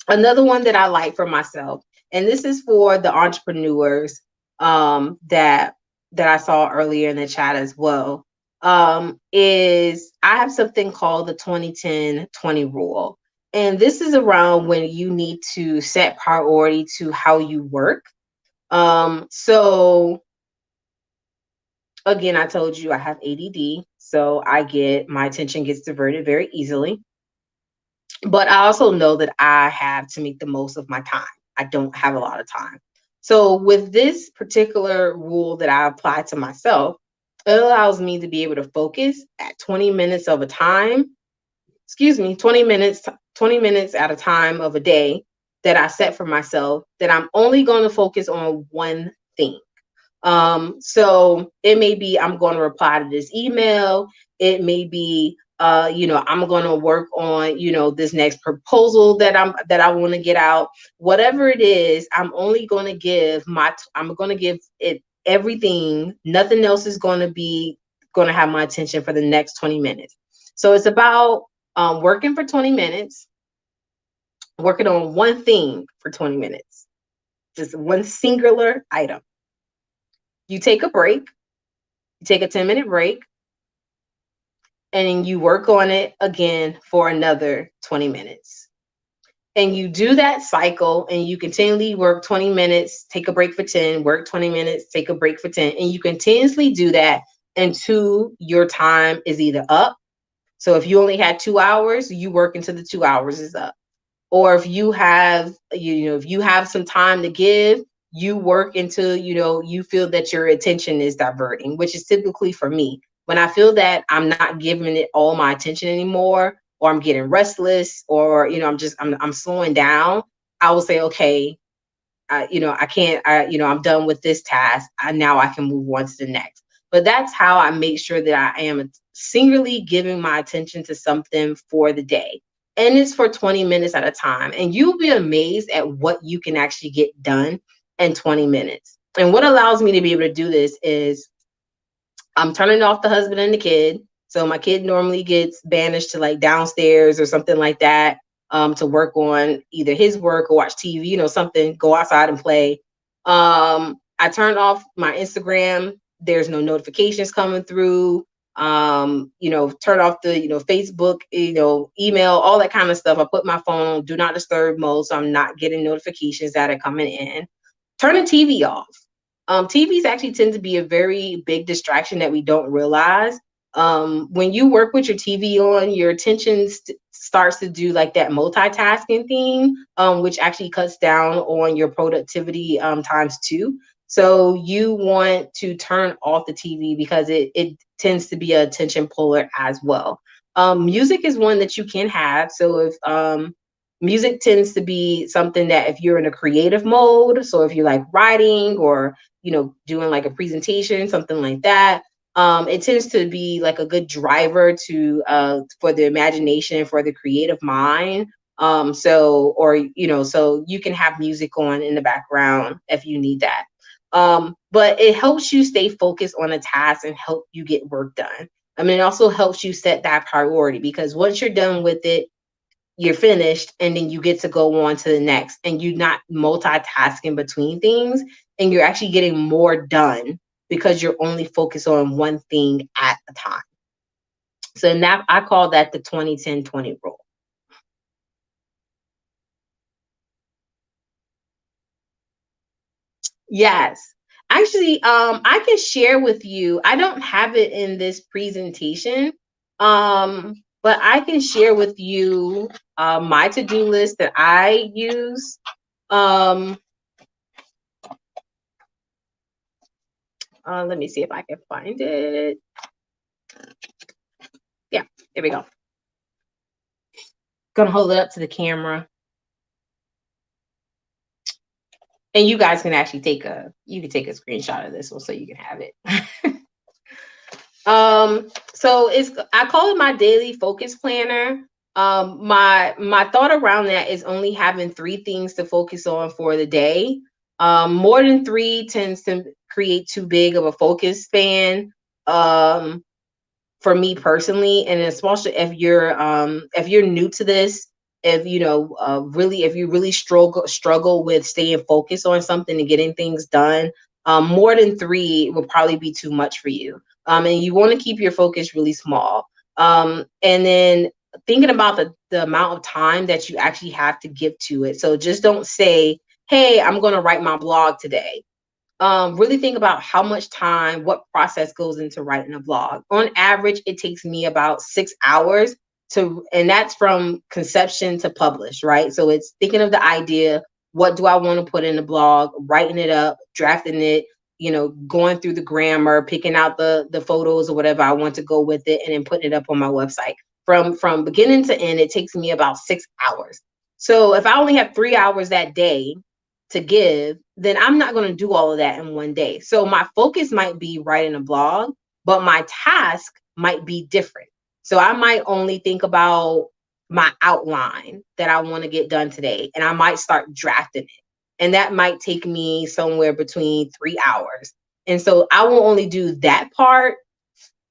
another one that I like for myself. And this is for the entrepreneurs that I saw earlier in the chat as well. Is I have something called the 20-10-20 rule. And this is around when you need to set priority to how you work. So again, I told you I have ADD, so my attention gets diverted very easily. But I also know that I have to make the most of my time. I don't have a lot of time. So with this particular rule that I apply to myself, it allows me to be able to focus at 20 minutes of a time, 20 minutes at a time of a day that I set for myself, that I'm only going to focus on one thing. So it may be I'm going to reply to this email. It may be I'm going to work on, this next proposal that I want to get out. Whatever it is, I'm going to give it everything. Nothing else is going to have my attention for the next 20 minutes. So it's about working for 20 minutes, working on one thing for 20 minutes, just one singular item. You take a break, you take a 10-minute break, and then you work on it again for another 20 minutes. And you do that cycle and you continually work 20 minutes, take a break for 10, work 20 minutes, take a break for 10. And you continuously do that until your time is either up. So if you only had 2 hours, you work until the 2 hours is up. Or if you have, if you have some time to give, you work until, you feel that your attention is diverting, which is typically for me. When I feel that I'm not giving it all my attention anymore, or I'm getting restless, or, I'm slowing down, I will say, okay, I can't, I'm done with this task. Now I can move on to the next. But that's how I make sure that I am singularly giving my attention to something for the day. And it's for 20 minutes at a time. And you'll be amazed at what you can actually get done in 20 minutes. And what allows me to be able to do this is I'm turning off the husband and the kid. So my kid normally gets banished to like downstairs or something like that, to work on either his work or watch TV, something, go outside and play. I turn off my Instagram. There's no notifications coming through. Turn off the, Facebook, email, all that kind of stuff. I put my phone on do not disturb mode, so I'm not getting notifications that are coming in. Turn the TV off. TVs actually tend to be a very big distraction that we don't realize. When you work with your TV on, your attention starts to do like that multitasking thing, which actually cuts down on your productivity times 2. So you want to turn off the TV because it tends to be an attention puller as well. Music is one that you can have. So if music tends to be something that if you're in a creative mode, so if you're like writing or doing like a presentation, something like that, it tends to be like a good driver to for the imagination, for the creative mind. So you can have music on in the background if you need that. But it helps you stay focused on a task and help you get work done. I mean, it also helps you set that priority, because once you're done with it, you're finished, and then you get to go on to the next, and you're not multitasking between things, and you're actually getting more done because you're only focused on one thing at a time. So now I call that the 20-10-20 rule. Yes. Actually, I can share with you. I don't have it in this presentation, but I can share with you my to-do list that I use. Let me see if I can find it. Yeah, there we go. Gonna hold it up to the camera. And you guys can actually take a screenshot of this one so you can have it. So I call it my daily focus planner. My thought around that is only having 3 things to focus on for the day. More than 3 tends to create too big of a focus span. For me personally, and especially if you're new to this, if you really struggle with staying focused on something and getting things done, more than 3 will probably be too much for you. And you want to keep your focus really small. And then thinking about the amount of time that you actually have to give to it. So just don't say, hey, I'm going to write my blog today. Really think about how much time, what process goes into writing a blog. On average, it takes me about 6 hours and that's from conception to publish, right? So it's thinking of the idea, what do I want to put in the blog, writing it up, drafting it, going through the grammar, picking out the photos or whatever I want to go with it, and then putting it up on my website. From beginning to end, it takes me about 6 hours. So if I only have 3 hours that day to give, then I'm not going to do all of that in one day. So my focus might be writing a blog, but my task might be different. So I might only think about my outline that I want to get done today, and I might start drafting it. And that might take me somewhere between 3 hours. And so I will only do that part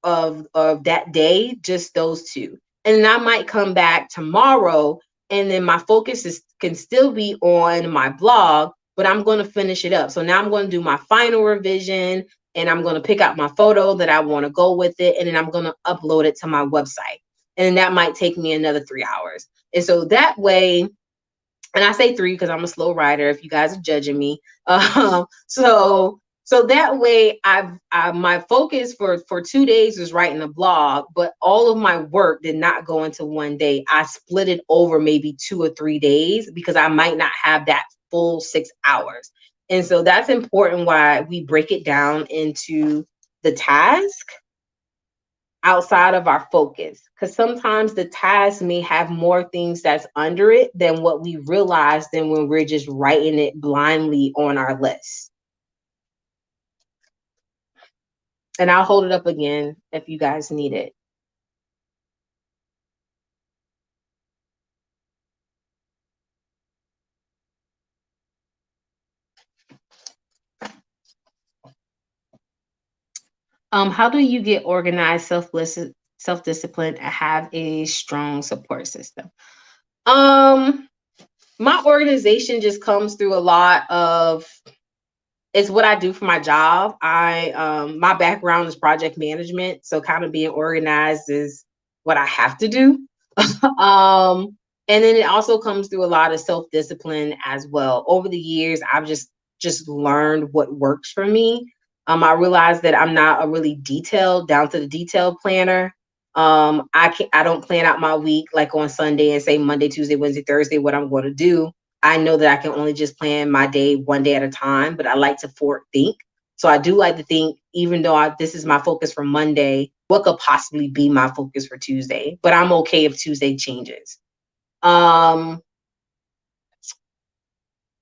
of that day, just those 2. And then I might come back tomorrow and then my focus can still be on my blog, but I'm going to finish it up. So now I'm going to do my final revision, and I'm going to pick out my photo that I want to go with it, and then I'm going to upload it to my website. And that might take me another 3 hours. And so that way, and I say 3 because I'm a slow writer, if you guys are judging me. So that way, my focus for 2 days was writing a blog, but all of my work did not go into one day. I split it over maybe 2 or 3 days because I might not have that full 6 hours. And so that's important why we break it down into the task outside of our focus, because sometimes the task may have more things that's under it than what we realize than when we're just writing it blindly on our list. And I'll hold it up again if you guys need it. How do you get organized, self-disciplined, and have a strong support system? My organization just comes through a lot of, it's what I do for my job. My background is project management, so kind of being organized is what I have to do. And then it also comes through a lot of self-discipline as well. Over the years, I've just learned what works for me. I realized that I'm not a really detailed, down to the detail planner. I don't plan out my week like on Sunday and say Monday, Tuesday, Wednesday, Thursday what I'm going to do. I know that I can only just plan my day one day at a time, but I like to forward think. So I do like to think, even though this is my focus for Monday, what could possibly be my focus for Tuesday? But I'm okay if Tuesday changes. And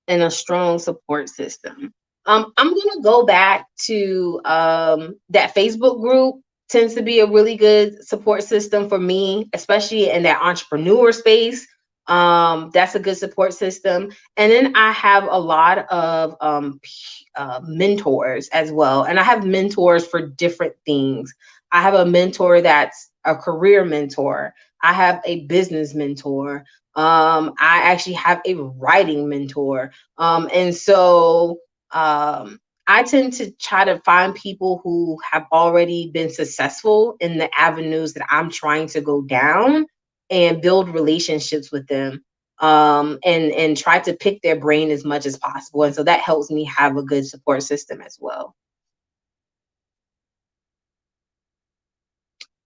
a strong support system. I'm going to go back to that Facebook group. Tends to be a really good support system for me, especially in that entrepreneur space. That's a good support system. And then I have a lot of mentors as well. And I have mentors for different things. I have a mentor that's a career mentor. I have a business mentor. I actually have a writing mentor. And so I tend to try to find people who have already been successful in the avenues that I'm trying to go down and build relationships with them, and try to pick their brain as much as possible. And so that helps me have a good support system as well.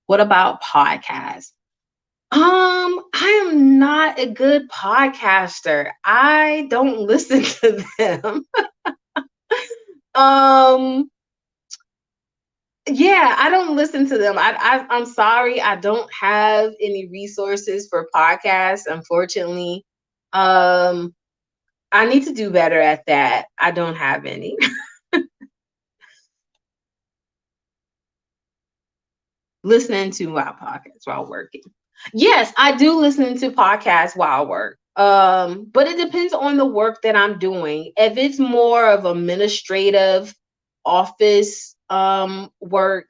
What about podcasts? I am not a good podcaster. I don't listen to them. Yeah, I don't listen to them. I'm sorry, I don't have any resources for podcasts, unfortunately. I need to do better at that. I don't have any. Listening to my podcasts while working. Yes, I do listen to podcasts while I work. But it depends on the work that I'm doing. If it's more of administrative office work,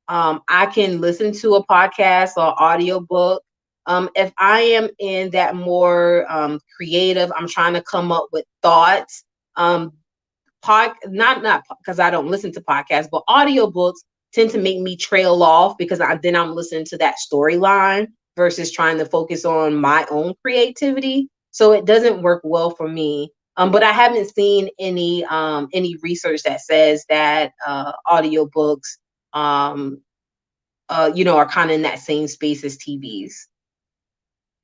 I can listen to a podcast or audiobook. If I am in that more creative, I'm trying to come up with thoughts. Not because I don't listen to podcasts, but audiobooks tend to make me trail off because then I'm listening to that storyline versus trying to focus on my own creativity. So it doesn't work well for me. But I haven't seen any research that says that audiobooks are kind of in that same space as TVs.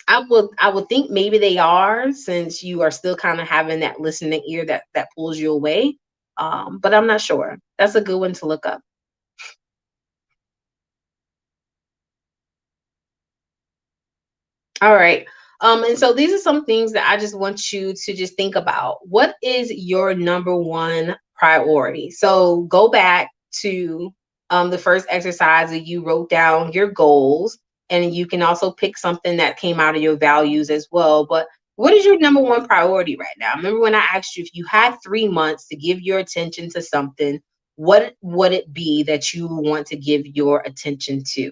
I would think maybe they are, since you are still kind of having that listening ear that pulls you away. But I'm not sure. That's a good one to look up. All right. And so these are some things that I just want you to just think about. What is your number one priority? So go back to the first exercise that you wrote down your goals, and you can also pick something that came out of your values as well. But what is your number one priority right now? Remember when I asked you if you had 3 months to give your attention to something, what would it be that you want to give your attention to?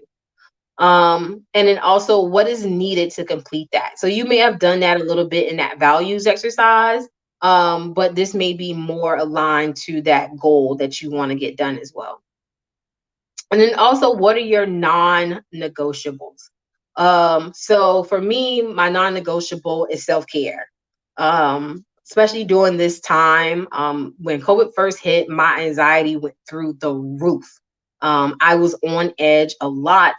And then also what is needed to complete that. So you may have done that a little bit in that values exercise, but this may be more aligned to that goal that you want to get done as well. And then also, what are your non-negotiables? So for me, my non-negotiable is self-care. Especially during this time, when COVID first hit, my anxiety went through the roof. I was on edge a lot.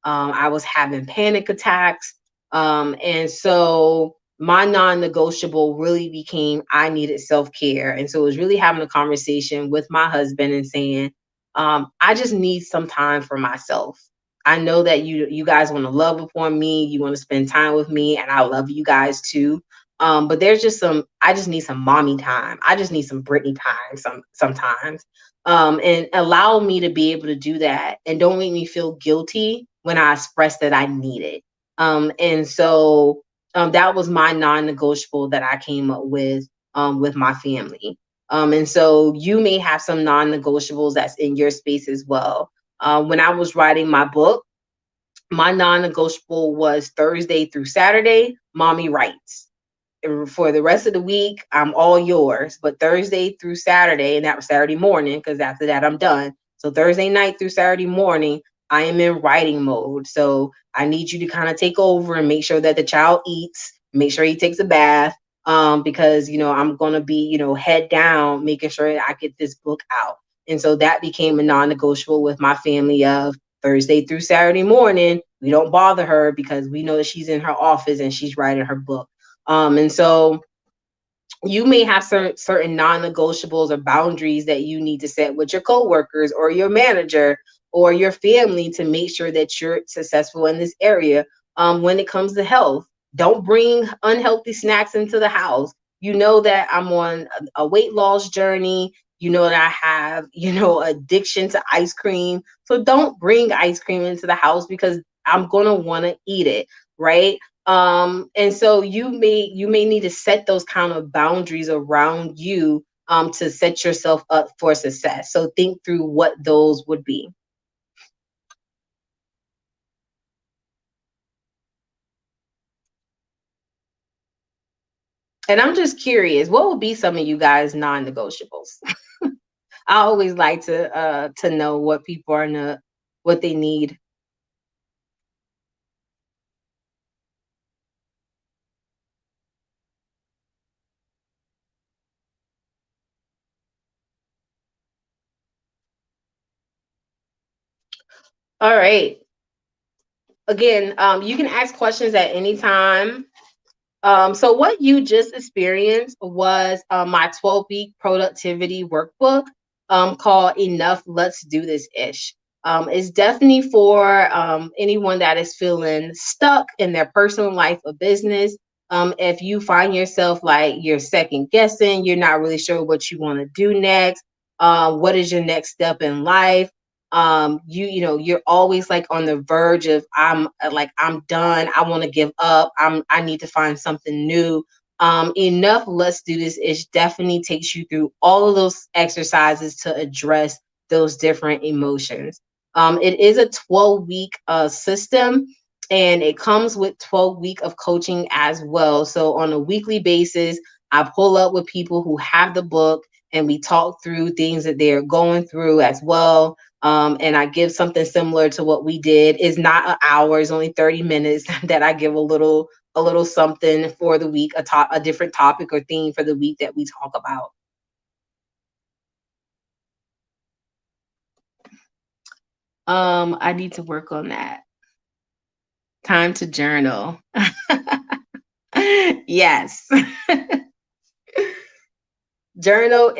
I was having panic attacks. And so my non-negotiable really became I needed self-care. And so it was really having a conversation with my husband and saying, I just need some time for myself. I know that you guys want to love upon me, you want to spend time with me, and I love you guys too. But there's just I just need some mommy time. I just need some Brittany time sometimes. And allow me to be able to do that. And don't make me feel guilty when I express that I need it. And so that was my non-negotiable that I came up with my family. And so you may have some non-negotiables that's in your space as well. When I was writing my book, my non-negotiable was Thursday through Saturday, mommy writes. For the rest of the week, I'm all yours. But Thursday through Saturday, and that was Saturday morning, because after that, I'm done. So Thursday night through Saturday morning, I am in writing mode. So I need you to kind of take over and make sure that the child eats, make sure he takes a bath, because, I'm going to be, head down, making sure that I get this book out. And so that became a non-negotiable with my family of Thursday through Saturday morning. We don't bother her because we know that she's in her office and she's writing her book. And so you may have certain non-negotiables or boundaries that you need to set with your coworkers or your manager or your family to make sure that you're successful in this area. When it comes to health, don't bring unhealthy snacks into the house. You know that I'm on a weight loss journey. You know that I have, addiction to ice cream. So don't bring ice cream into the house because I'm going to want to eat it, right? And so you may need to set those kind of boundaries around you to set yourself up for success. So think through what those would be. And I'm just curious, what would be some of you guys non-negotiables? I always like to know what people are what they need. All right. Again, you can ask questions at any time. So what you just experienced was my 12-week productivity workbook called Enough, Let's Do This Ish. It's definitely for anyone that is feeling stuck in their personal life or business. If you find yourself like you're second guessing, you're not really sure what you want to do next, what is your next step in life? You're always like on the verge of I'm done, I want to give up, I need to find something new. Enough, let's do this. It definitely takes you through all of those exercises to address those different emotions. It is a 12-week system, and it comes with 12-week of coaching as well. So on a weekly basis, I pull up with people who have the book and we talk through things that they're going through as well. And I give something similar to what we did. It's not an hour, it's only 30 minutes that I give a little something for the week, a different topic or theme for the week that we talk about. I need to work on that. Time to journal. Yes. Journaling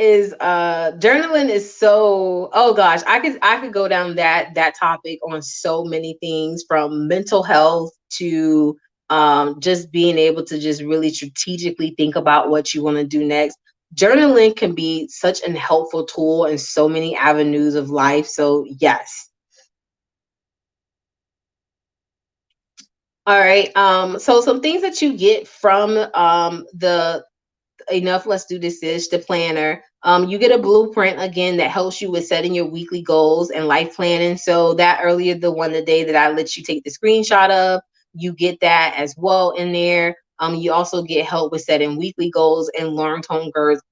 is so, oh gosh, I could go down that topic on so many things, from mental health to just being able to just really strategically think about what you want to do next. Journaling can be such an helpful tool in so many avenues of life. So yes. All right. So some things that you get from the enough. Let's do this ish, the planner. You get a blueprint again that helps you with setting your weekly goals and life planning. So that earlier, the one the day that I let you take the screenshot of, you get that as well in there. You also get help with setting weekly goals and long-term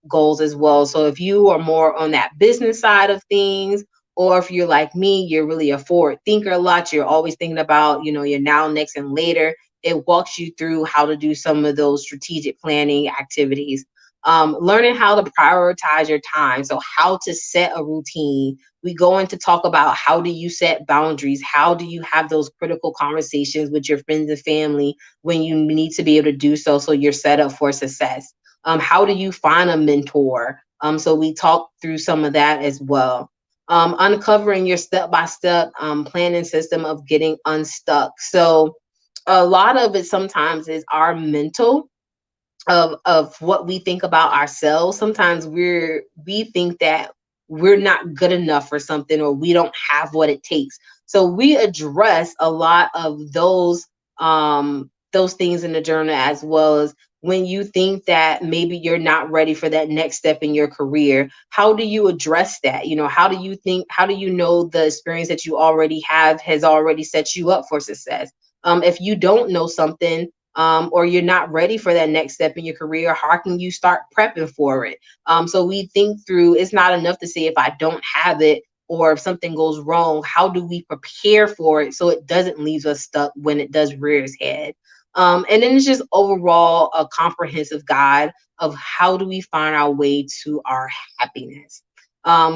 goals as well. So if you are more on that business side of things, or if you're like me, you're really a forward thinker a lot, you're always thinking about, your now, next, and later, it walks you through how to do some of those strategic planning activities. Learning how to prioritize your time. So how to set a routine. We go in to talk about how do you set boundaries? How do you have those critical conversations with your friends and family when you need to be able to do so, so you're set up for success? How do you find a mentor? So we talk through some of that as well. Uncovering your step-by-step planning system of getting unstuck. So a lot of it sometimes is our mental of what we think about ourselves. Sometimes we think that we're not good enough for something, or we don't have what it takes. So we address a lot of those things in the journal, as well as when you think that maybe you're not ready for that next step in your career. How do you address that? How do you know the experience that you already have has already set you up for success? If you don't know something, or you're not ready for that next step in your career, how can you start prepping for it? So we think through, it's not enough to say if I don't have it, or if something goes wrong, how do we prepare for it so it doesn't leave us stuck when it does rear its head? And then it's just overall a comprehensive guide of how do we find our way to our happiness.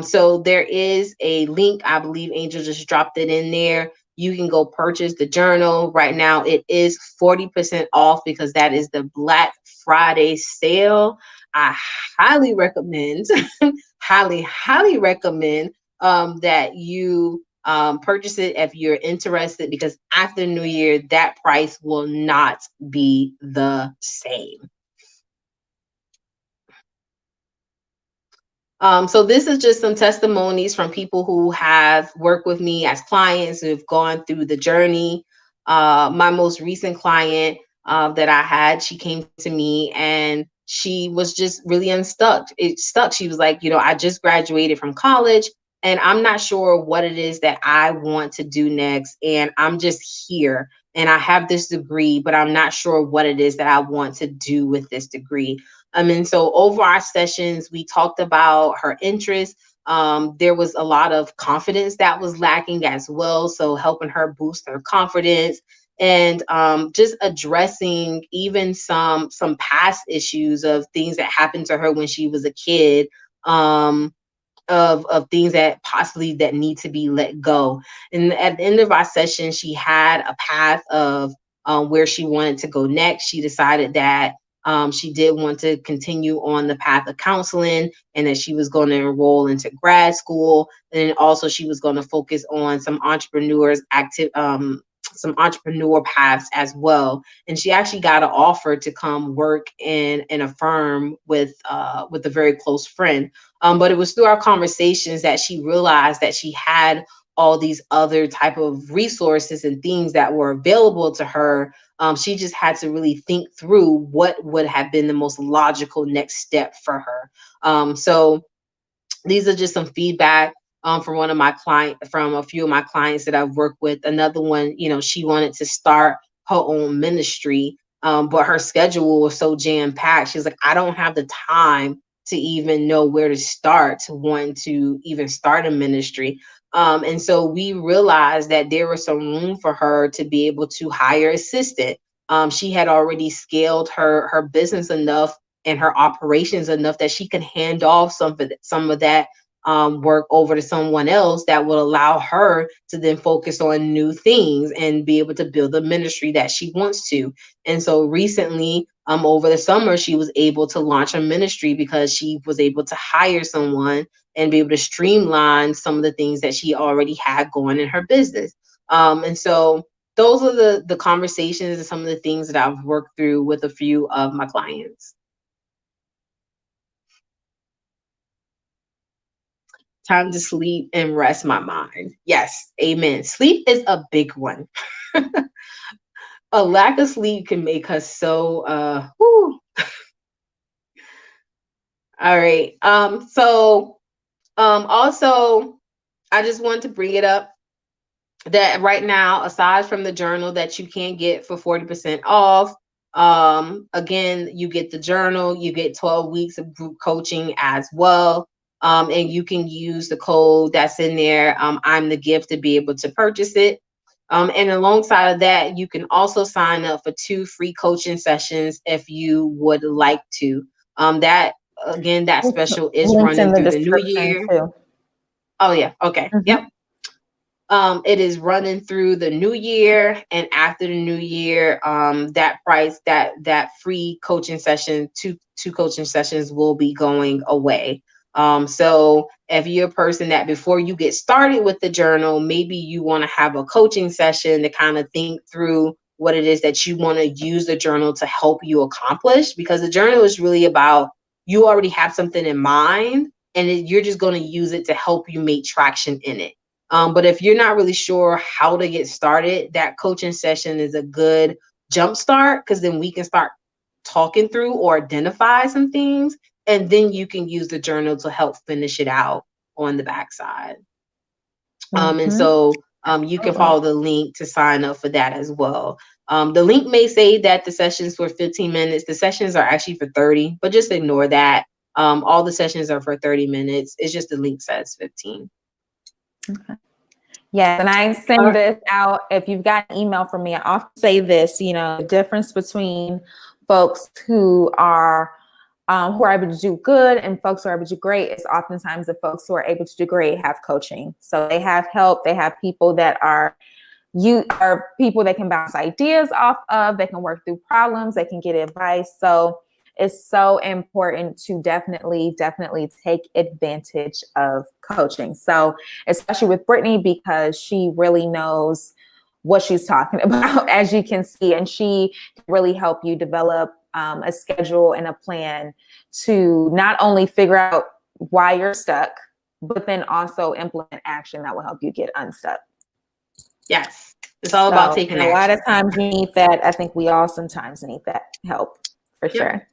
So there is a link, I believe Angel just dropped it in there. You can go purchase the journal. Right now it is 40% off because that is the Black Friday sale. I highly recommend, highly recommend that you purchase it if you're interested, because after New Year, that price will not be the same. So this is just some testimonies from people who have worked with me as clients, who have gone through the journey. My most recent client that I had, she came to me and she was just really unstuck. It stuck. She was like, I just graduated from college and I'm not sure what it is that I want to do next. And I'm just here and I have this degree, but I'm not sure what it is that I want to do with this degree. And so over our sessions, we talked about her interests. There was a lot of confidence that was lacking as well. So helping her boost her confidence, and just addressing even some past issues of things that happened to her when she was a kid, of things that possibly that need to be let go. And at the end of our session, she had a path of where she wanted to go next. She decided that she did want to continue on the path of counseling, and that she was going to enroll into grad school. And then also she was going to focus on some entrepreneur paths as well. And she actually got an offer to come work in a firm with a very close friend. But it was through our conversations that she realized that she had all these other type of resources and things that were available to her. She just had to really think through what would have been the most logical next step for her. So these are just some feedback from a few of my clients that I've worked with. Another one, she wanted to start her own ministry, but her schedule was so jam packed. She's like, I don't have the time to even know where to start, to want to even start a ministry. And so we realized that there was some room for her to be able to hire assistant. She had already scaled her business enough and her operations enough that she could hand off some of that work over to someone else that will allow her to then focus on new things and be able to build the ministry that she wants to. And so recently, over the summer, she was able to launch a ministry because she was able to hire someone and be able to streamline some of the things that she already had going in her business. And so those are the conversations and some of the things that I've worked through with a few of my clients. Time to sleep and rest my mind. Yes, amen. Sleep is a big one. A lack of sleep can make us so All right. Also, I just want to bring it up that right now, aside from the journal that you can get for 40% off, again, you get the journal, you get 12 weeks of group coaching as well. And you can use the code that's in there, I'm the gift, to be able to purchase it. And alongside of that, you can also sign up for 2 free coaching sessions if you would like to. That again, that It's special is linked in running the through the new description year. too. Oh yeah, okay, Mhm. yep. It is running through the new year, and after the new year, that price, that free coaching session, two coaching sessions will be going away. So if you're a person that before you get started with the journal, maybe you want to have a coaching session to kind of think through what it is that you want to use the journal to help you accomplish, because the journal is really about, you already have something in mind, and you're just going to use it to help you make traction in it. But if you're not really sure how to get started, that coaching session is a good jump start, because then we can start talking through or identify some things, and then you can use the journal to help finish it out on the backside. And Mhm. so you can Absolutely. follow the link to sign up for that as well. The link may say that the sessions for 15 minutes. The sessions are actually for 30, but just ignore that. All the sessions are for 30 minutes. It's just the link says 15. Okay. Yes, and I send this out. If you've got an email from me, I often say this, the difference between folks who are able to do good and folks who are able to do great is oftentimes the folks who are able to do great have coaching. So they have help. They have people that are people that can bounce ideas off of. They can work through problems. They can get advice. So it's so important to definitely take advantage of coaching. So especially with Brittany, because she really knows what she's talking about, as you can see, and she can really help you develop a schedule and a plan to not only figure out why you're stuck, but then also implement action that will help you get unstuck. Yes, it's all about taking a lot action. of times we need that. I think we all sometimes need that help for Yep. sure.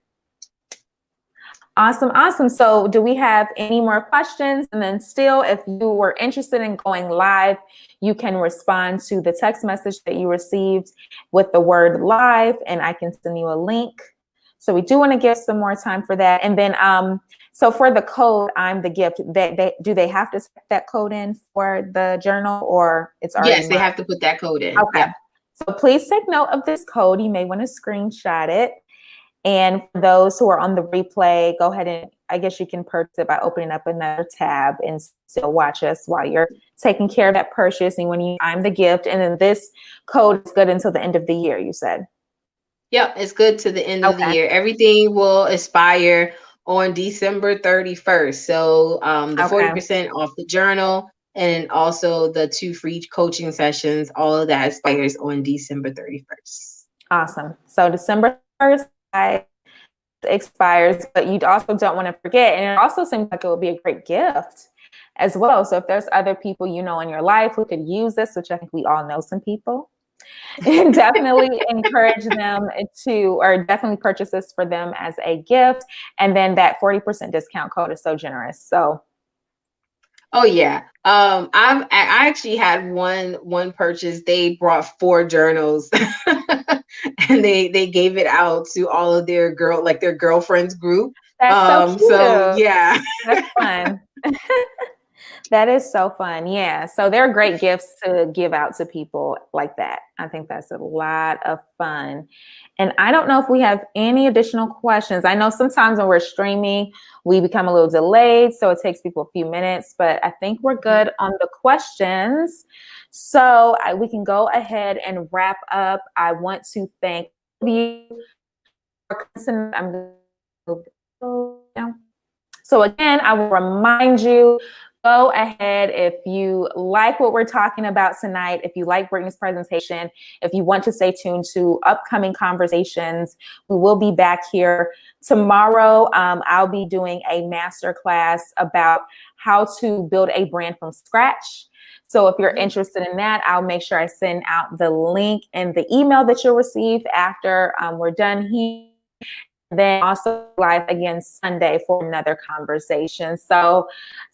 Awesome. So do we have any more questions? And then still, if you were interested in going live, you can respond to the text message that you received with the word live, and I can send you a link. So we do want to give some more time for that. And then, so for the code, I'm the gift, do they have to set that code in for the journal, or it's already Yes, they have to put that code in. Okay. Yep. So please take note of this code. You may want to screenshot it. And for those who are on the replay, go ahead and I guess you can purchase it by opening up another tab and still watch us while you're taking care of that purchase. And when I'm the gift, and then this code is good until the end of the year, you said. Yep, it's good to the end of the year. Everything will expire on December 31st. So the Okay. 40% off the journal, and also the 2 free coaching sessions, all of that expires on December 31st. Awesome. So December 1st expires, but you also don't want to forget. And it also seems like it would be a great gift as well. So if there's other people in your life who could use this, which I think we all know some people, definitely encourage them or definitely purchase this for them as a gift. And then that 40% discount code is so generous. So oh yeah. I actually had one purchase. They brought 4 journals and they gave it out to all of their girlfriends group. that's so cute. So yeah. That's fun. That is so fun. Yeah. So they're great gifts to give out to people like that. I think that's a lot of fun. And I don't know if we have any additional questions. I know sometimes when we're streaming, we become a little delayed. So it takes people a few minutes, but I think we're good on the questions. So we can go ahead and wrap up. I want to thank you for listening. I'm going to move down. So again, I will remind you, go ahead if you like what we're talking about tonight, if you like Brittany's presentation, if you want to stay tuned to upcoming conversations, we will be back here tomorrow. I'll be doing a masterclass about how to build a brand from scratch. So if you're interested in that, I'll make sure I send out the link and the email that you'll receive after we're done here. then also live again Sunday for another conversation. So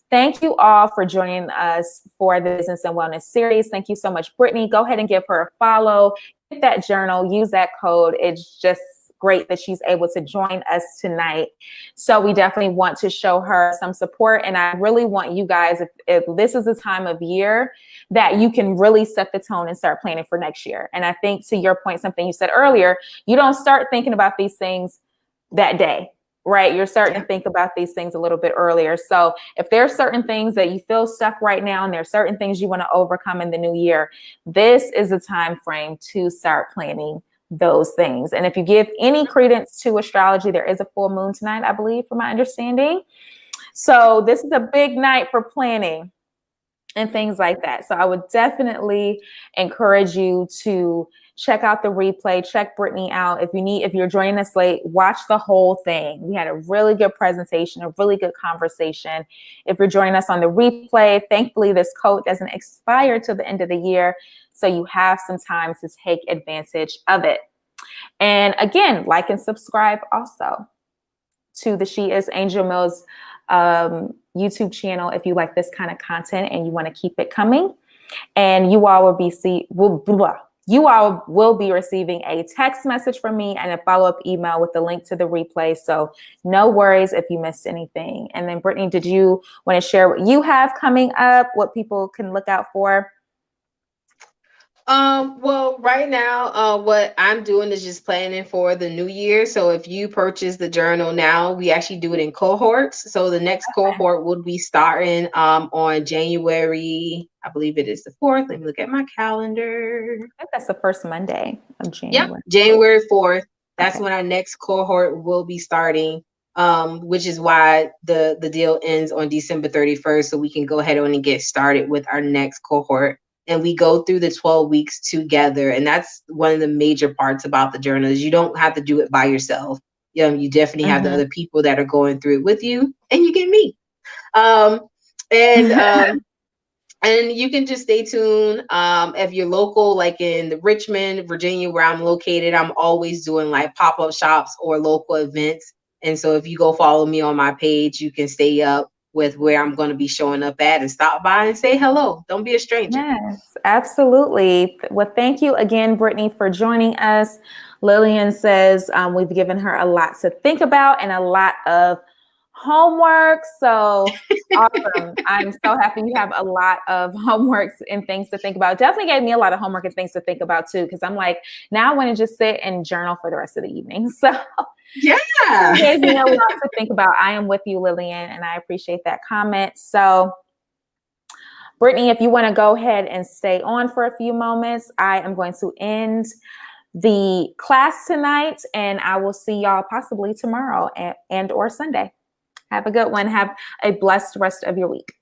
thank you all for joining us for the Business and Wellness series. Thank you so much, Brittany. Go ahead and give her a follow. Get that journal. Use that code. It's just great that she's able to join us tonight. So we definitely want to show her some support. And I really want you guys, if this is the time of year that you can really set the tone and start planning for next year. And I think to your point, something you said earlier, you don't start thinking about these things that day, right? You're starting to think about these things a little bit earlier. So if there are certain things that you feel stuck right now and there are certain things you want to overcome in the new year, this is a time frame to start planning those things. And if you give any credence to astrology, there is a full moon tonight, I believe, from my understanding. So this is a big night for planning and things like that. So I would definitely encourage you to check out the replay, check Brittany out. If you're joining us late, watch the whole thing. We had a really good presentation, a really good conversation. If you're joining us on the replay, thankfully this code doesn't expire till the end of the year. So you have some time to take advantage of it. And again, like and subscribe also to the She Is Angel Mills YouTube channel if you like this kind of content and you want to keep it coming. And you all will be receiving a text message from me and a follow-up email with the link to the replay. So no worries if you missed anything. And then Brittany, did you want to share what you have coming up, what people can look out for? Well, right now, what I'm doing is just planning for the new year. So if you purchase the journal now, we actually do it in cohorts. So the next cohort will be starting on January, I believe it is the 4th. Let me look at my calendar. I think that's the first Monday of January. Yep, January 4th. That's when our next cohort will be starting. Which is why the deal ends on December 31st, so we can go ahead and get started with our next cohort. And we go through the 12 weeks together. And that's one of the major parts about the journal is you don't have to do it by yourself. You definitely have the other people that are going through it with you, and you get me. And you can just stay tuned. If you're local, like in the Richmond, Virginia, where I'm located, I'm always doing like pop-up shops or local events. And so if you go follow me on my page, you can stay up with where I'm going to be showing up at and stop by and say hello. Don't be a stranger. Yes, absolutely. Well, thank you again, Brittany, for joining us. Lillian says we've given her a lot to think about and a lot of homework. So awesome. I'm so happy you have a lot of homeworks and things to think about. Definitely gave me a lot of homework and things to think about too, because I'm like, now I want to just sit and journal for the rest of the evening. So yeah, it gave me a lot to think about. I am with you, Lillian, and I appreciate that comment. So Brittany, if you want to go ahead and stay on for a few moments, I am going to end the class tonight, and I will see y'all possibly tomorrow and or Sunday. Have a good one. Have a blessed rest of your week.